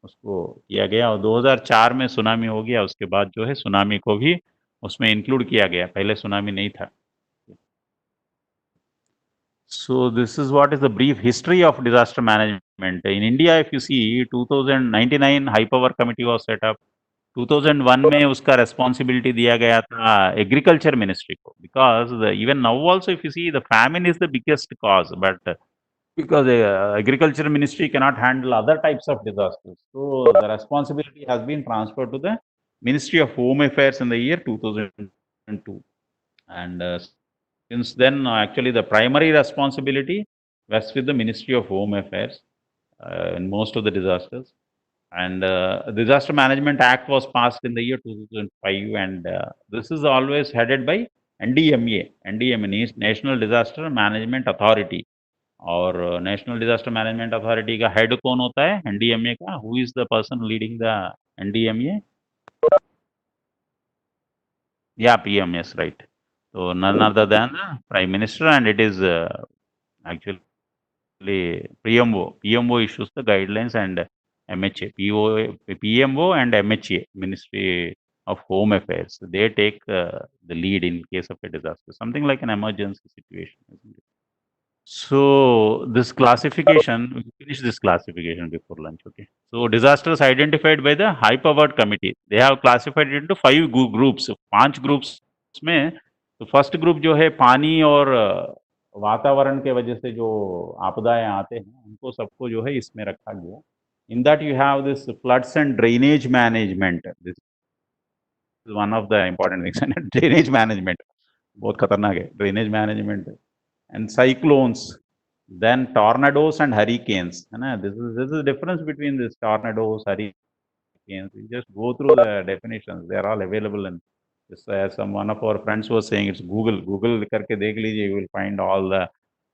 उसको किया गया. और 2004 में सुनामी हो गया, उसके बाद जो है सुनामी को भी उसमें इंक्लूड किया गया. पहले सुनामी नहीं था. So this is what is the brief history of disaster management. In India, if you see, 2099 high power committee was set up. 2001 में उसका responsibility दिया गया था agriculture ministry को, because even now also if you see, the famine is the biggest cause, but because agriculture ministry cannot handle other types of disasters, so the responsibility has been transferred to the Ministry of Home Affairs in the year 2002, and since then, actually, the primary responsibility rests with the Ministry of Home Affairs in most of the disasters. And the Disaster Management Act was passed in the year 2005, and this is always headed by NDMA, National Disaster Management Authority. और National Disaster Management Authority का head कौन होता है? NDMA का. Who is the person leading the NDMA? Yeah, PM, yes, right. So none other than the Prime Minister, and it is actually PMO. PMO issues the guidelines, and MHA, PMO and MHA, Ministry of Home Affairs. They take the lead in case of a disaster, something like an emergency situation, isn't it? So this classification, we finish this classification before lunch, okay? So disasters identified by the high-powered committee. They have classified it into 5 groups, 5 groups में तो first group जो है पानी और वातावरण के वजह से जो आपदाएं आते हैं उनको सबको जो है इसमें रखा गया. In that you have this floods and drainage management. This is one of the important things. Drainage management बहुत खतरनाक है. Drainage management and cyclones, then tornadoes and hurricanes. है ना? This is the difference between this tornadoes, hurricanes. You just go through the definitions. They are all available in this. As one of our friends was saying, it's Google. Google करके देख लीजिए. You will find all the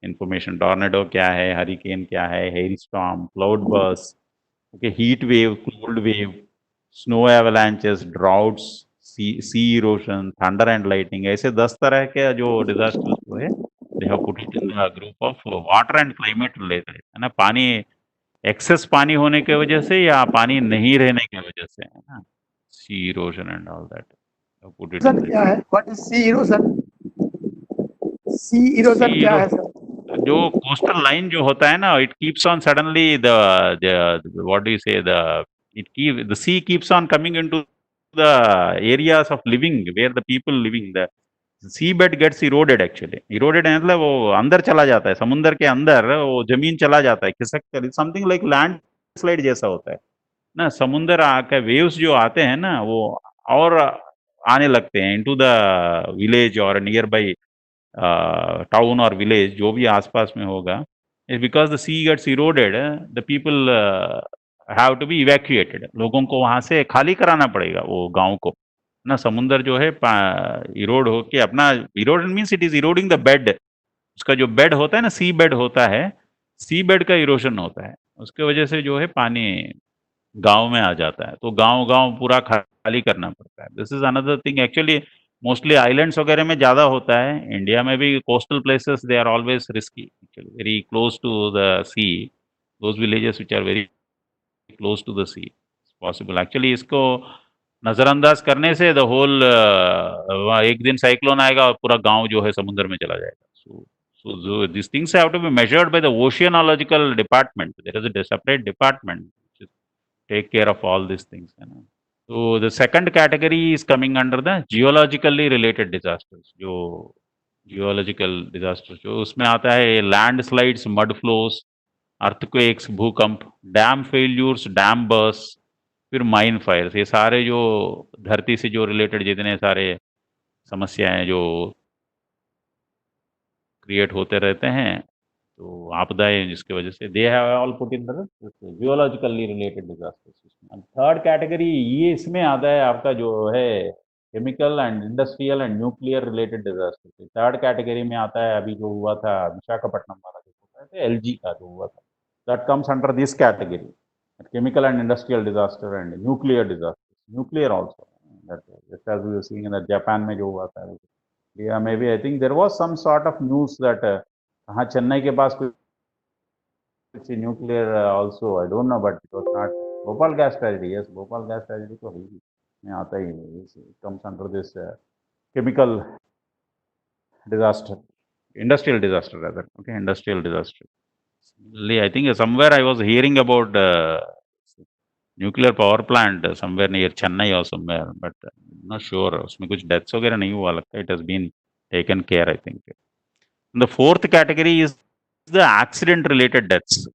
information. Tornado क्या है? Hurricane क्या है? Hailstorm, cloud burst. Okay, heat wave, cold wave, snow avalanches, droughts, sea erosion, thunder and lightning. ऐसे 10 तरह के जो disasters जो है, they have put it in the group of water and climate related. है ना? पानी excess पानी होने की वजह से या पानी नहीं रहने की वजह से, है ना? Sea erosion and all that. They have put it in क्या है? What is sea erosion? Sea erosion Sea क्या है erosion. सर? जो कोस्टल लाइन जो होता है ना, it keeps on suddenly the what do you say the sea keeps on coming into the areas of living where the people living. The sea bed gets eroded. Actually eroded मतलब वो अंदर चला जाता है, समुद्र के अंदर वो जमीन चला जाता है, खिसक कर. समथिंग लाइक लैंड स्लाइड जैसा होता है ना. समुद्र आके वेव्स जो आते हैं ना वो और आने लगते हैं इनटू द विलेज और नियर बाई टाउन और विलेज जो भी आसपास में होगा. Because the sea gets eroded, the people have to be evacuated. लोगों को वहां से खाली कराना पड़ेगा वो गांव को ना. समुंदर जो है इरोड होके अपना, Erode means it is eroding the bed. उसका जो बेड होता है ना, सी बेड होता है, सी बेड का इरोशन होता है. उसके वजह से जो है पानी गांव में आ जाता है, तो गांव गांव पूरा खाली करना पड़ता है. This is another thing. Actually mostly islands वगैरह में ज़्यादा होता है. इंडिया में भी coastal places they are always risky, actually very close to the sea. Those villages which are very close to the sea possible. एक्चुअली इसको नज़रअंदाज करने से द होल एक दिन साइक्लोन आएगा और पूरा गांव जो है समुद्र में चला जाएगा. So these things have to be measured by the oceanological department. There is a separate department which take care of all these things. You know. So the second category is coming under the geologically related disasters. जो geological disasters जो उसमें आता है landslides, mud flows, earthquakes, भूकंप, dam failures, dam bursts, फिर mine Fyers. ये सारे जो धरती से जो रिलेटेड जितने सारे समस्याएं जो क्रिएट होते रहते हैं, तो आपदाएं जिसकी वजह से they have all put in the geologically related disasters. Third category ये इसमें आता है आपका जो है chemical and industrial and nuclear related disaster. Third category में आता है अभी जो हुआ था विशाखापट्टनम वाला जो होता है एलजी का जो हुआ था, that comes under this category. Chemical and industrial disaster and nuclear disaster. Nuclear also just as we were seeing in Japan में जो हुआ था. Yeah, maybe I think there was some sort of news that हाँ चेन्नई के पास कुछ nuclear also I don't know, but it was not. Bhopal gas tragedy, yes, Bhopal gas tragedy तो है ही, में आता ही है. It comes under this chemical disaster, industrial disaster rather. Okay, industrial disaster. I think somewhere I was hearing about nuclear power plant somewhere near Chennai or somewhere, but not sure. उसमें कुछ deaths वगैरह नहीं हुआ लगता. It has been taken care, I think. And the fourth category is the accident related deaths.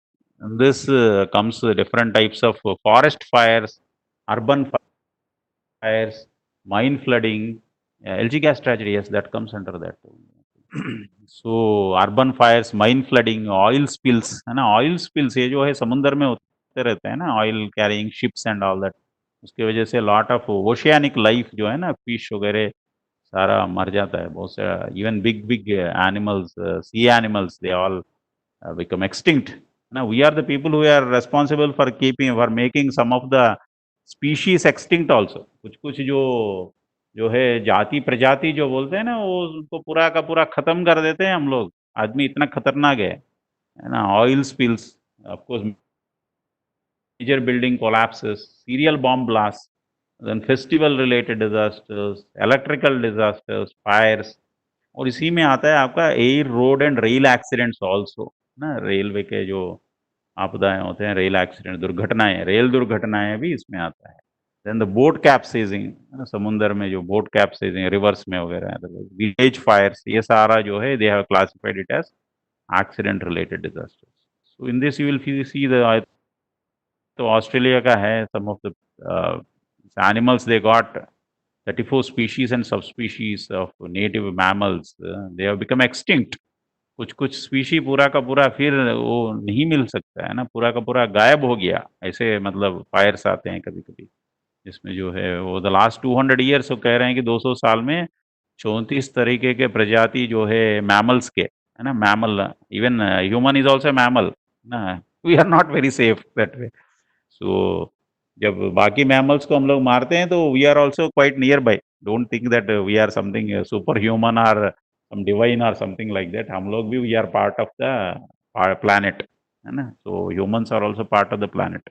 And this comes different types of forest fires, urban fires, mine flooding, LG gas tragedy. Yes, that comes under that. So urban fires, mine flooding, oil spills, है ना. oil spills ये जो है समुद्र में होते रहते हैं ना, oil carrying ships and all that. उसकी वजह से lot of oceanic life जो है ना, fish वगैरह सारा मर जाता है. बहुत सारा even big animals, sea animals, they all become extinct. Now we are the people who are responsible for making some of the species extinct also. कुछ जो है जाति प्रजाति जो बोलते हैं ना, वो उनको पूरा का पूरा खत्म कर देते हैं हम लोग. आदमी इतना खतरनाक है ना. Oil spills, of course major building collapses, serial bomb blasts, then festival related disasters, electrical disasters, fires, और इसी में आता है आपका air road and rail accidents also ना, रेलवे के जो आपदाएं होते हैं, रेल एक्सीडेंट दुर्घटनाएं, रेल दुर्घटनाएं भी इसमें आता है। देन द बोट कैप्सिजिंग, समुद्र में जो बोट कैप्सिजिंग रिवर्स में वगैरह, विलेज फायर्स, ये सारा जो है they have classified it as accident related disasters. So in this you will see the तो ऑस्ट्रेलिया का है, some of the animals they got 34 species and subspecies of native mammals, they have become extinct. कुछ species पूरा का पूरा फिर वो नहीं मिल सकता है ना, पूरा का पूरा गायब हो गया। ऐसे मतलब फायर्स आते हैं कभी-कभी, जिसमें जो है वो द लास्ट 200 ईयर्स वो कह रहे हैं कि 200 साल में 34 तरीके के प्रजाति जो है मैमल्स के, है ना, mammal, even human is also mammal ना, we are not very safe that way. So जब बाकी मैमल्स को हम लोग मारते हैं तो we are also quite near by, don't think that we are something super human और सम डिवाइन और समथिंग लाइक दैट। हम लोग भी we are part of the planet, है ना। So humans are also part of the planet.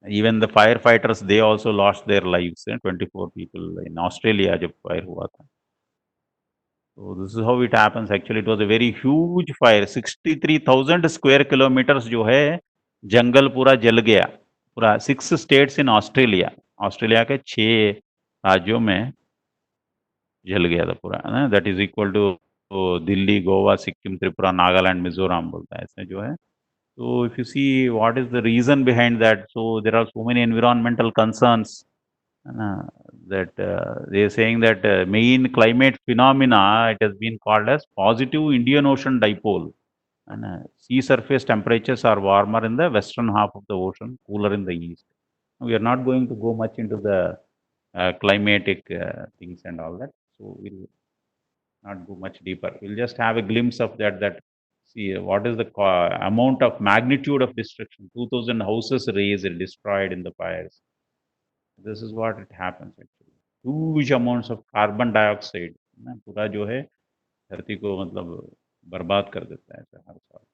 Even the firefighters, they also lost their lives, 24 people in Australia जब fire हुआ था। So this is how it happens. Actually, it was a very huge fire. 63,000 square kilometers जो है जंगल पूरा जल गया, पूरा 6 states in Australia, Australia के 6 राज्यों में जल गया था पूरा, है ना। That is equal to Delhi, Goa, Sikkim, Tripura, Nagaland, Mizoram बोलता है ऐसे जो है। So if you see what is the reason behind that, so there are so many environmental concerns that they are saying that main climate phenomena, it has been called as positive Indian Ocean dipole, and sea surface temperatures are warmer in the western half of the ocean, cooler in the east. We are not going to go much into the climatic things and all that, so we'll not go much deeper. We'll just have a glimpse of that see what is the amount of magnitude of destruction. 2000 houses razed, destroyed in the fires. This is what it happens actually. Huge amounts of carbon dioxide ना, पूरा जो है धरती को मतलब बर्बाद कर देता है हर साल।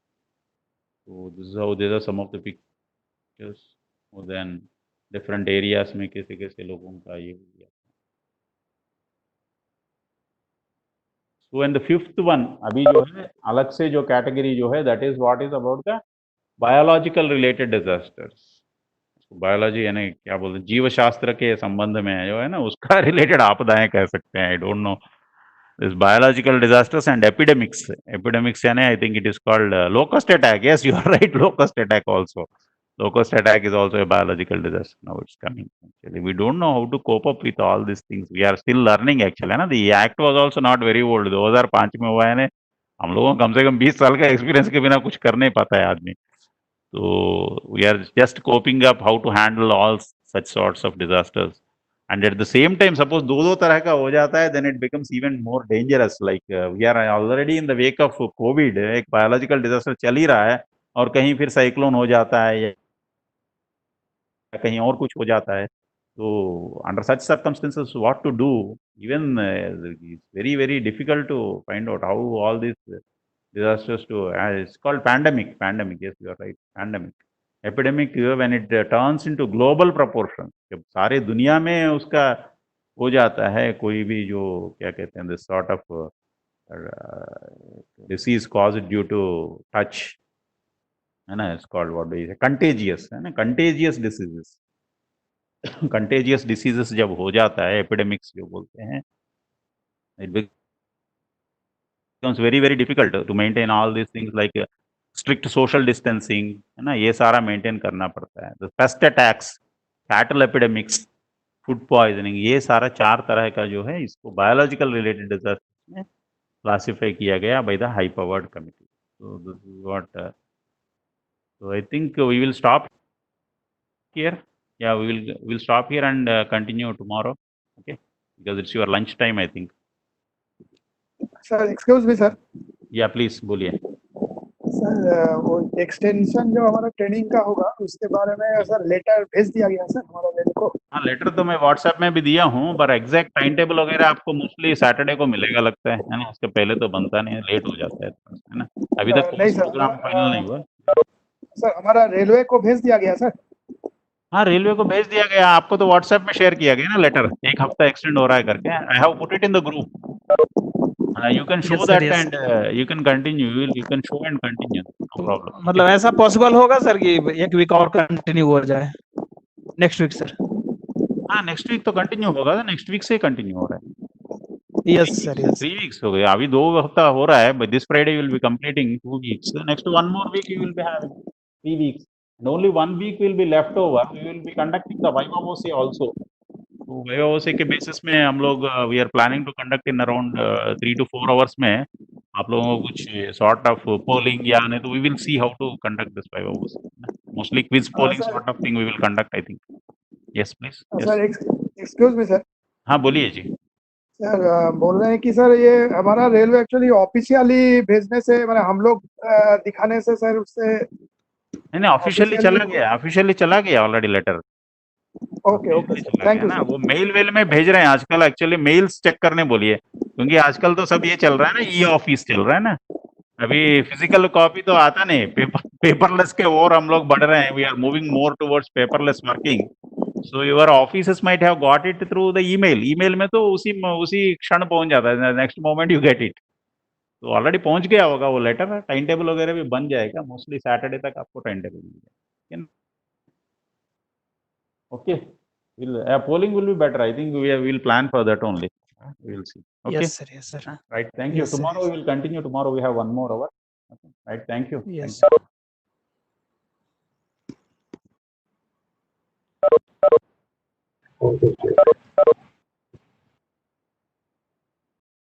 So this is how these are some of the pictures, और then different areas में कैसे कैसे लोगों का ये हो गया। So and the fifth one अभी जो है अलग से जो कैटेगरी जो है, that is what is about the biological related disasters. Biology यानी क्या बोलते हैं, जीव शास्त्र के संबंध में जो है ना, उसका रिलेटेड आपदाएं कह सकते हैं। I don't know this biological disasters and epidemics. Epidemics यानी I think it is called locust attack. Yes, you are right, locust attack also. Locust attack is also a biological disaster. Now it's coming. Actually, we don't know how to cope up with all these things. We are still learning actually, ना। The act was also not very old. 2005 में हुआ है ने, हम लोगों को कम से कम 20 साल का एक्सपीरियंस के बिना कुछ कर नहीं पाता है आदमी। So we are just coping up how to handle all such sorts of disasters. And at the same time, suppose दो तरह का हो जाता है, then it becomes even more dangerous. Like we are already in the wake of COVID. एक biological disaster चल ही रहा है, और कहीं फिर साइक्लोन हो जाता है या कहीं और कुछ हो जाता है। तो under such circumstances, what to do? Even it's very difficult to find out how all these disasters to it's called pandemic. Yes, you are right, pandemic. Epidemic when it turns into global proportion, जब सारे दुनिया में उसका हो जाता है कोई भी जो क्या कहते हैं, this sort of disease caused due to touch, है ना, it's called what is contagious, है ना, contagious diseases. contagious diseases जब हो जाता है, epidemics जो बोलते हैं, it becomes very difficult to maintain all these things like strict social distancing, है ना, ये सारा मेंटेन करना पड़ता है। The pest attacks, cattle epidemics, food poisoning, ये सारा 4 तरह का जो है इसको biological related disasters में क्लासिफाई किया गया by the high powered committee. So this is what so I think we will stop here. Yeah, we'll stop here and continue tomorrow, okay, because it's your lunch time, I think. Sir excuse me sir. Yeah, please बोलिए। Sir वो extension जो हमारा training का होगा उसके बारे में sir letter भेज दिया गया सर हमारा मेल को। हाँ, लेटर तो मैं व्हाट्सएप में भी दिया हूँ, पर एग्जैक्ट टाइम टेबल वगैरह आपको मोस्टली सैटरडे को मिलेगा लगता है ना। उसके पहले तो बनता नहीं है, लेट हो जाता है ना। अभी तक नहीं सर, प्रोग्राम फाइनल नहीं हुआ सर हमारा रेलवे को भेज दिया गया सर। हाँ, रेलवे को भेज दिया गया, आपको तो व्हाट्सएप में शेयर किया गया ना लेटर, 1 हफ्ता एक्सटेंड हो रहा है करके। I have put it in the group. You can show Yes, sir, that yes. And you can continue, you can show and continue, no problem. मतलब ऐसा पॉसिबल होगा सर कि 1 वीक और कंटिन्यू हो जाए नेक्स्ट वीक सर? हाँ, next week तो continue होगा, नेक्स्ट वीक से ही कंटिन्यू हो रहा है। Yes sir, yes. 3 weeks हो गए, अभी 2 हफ्ता हो रहा है, but this Friday you will be completing 2 weeks. So next 1 more week you will be having 3 weeks. And only 1 week will be left over. We will be conducting the Viva VOC also. तो Viva VOC के basis में हम लोग we are planning to conduct in around 3 to 4 hours में आप लोगों को कुछ sort of polling या नहीं तो we will see how to conduct this Viva VOC. Mostly quiz polling sir. sort of thing we will conduct, I think. Yes, please. Yes. Sir excuse me sir. हाँ, बोलिए जी। Sir बोल रहे हैं कि sir ये हमारा रेलवे एक्चुअली ऑफिशियली भेजने से मतलब हम लोग दिखाने से सर उससे नहीं, ऑफिशियली चला गया already letter. Okay okay sir, thank you ना, सर। वो मेल वेल में भेज रहे हैं आजकल, एक्चुअली मेल्स चेक करने बोलिए, क्योंकि आजकल तो सब ये चल रहा है ना, ई ऑफिस चल रहा है ना, अभी फिजिकल कॉपी तो आता नहीं, पेपरलेस के ओर हम लोग बढ़ रहे हैं, we are moving more towards paperless working. So your offices might have got it through the email में तो उसी क्षण पहुंच जाता है, next moment you get it. तो ऑलरेडी पहुंच गया होगा वो लेटर, टाइम टेबल वगैरह भी बन जाएगा, मोस्टली सैटरडे तक आपको टाइम टेबल मिल जाएगा। Okay, polling will be better. I think we'll plan for that only. We'll see. Okay. Yes sir, yes sir. Right. Thank you. Yes, sir. Tomorrow we will continue. Tomorrow we have 1 more hour. Okay. Right. Thank you. Yes Thank you.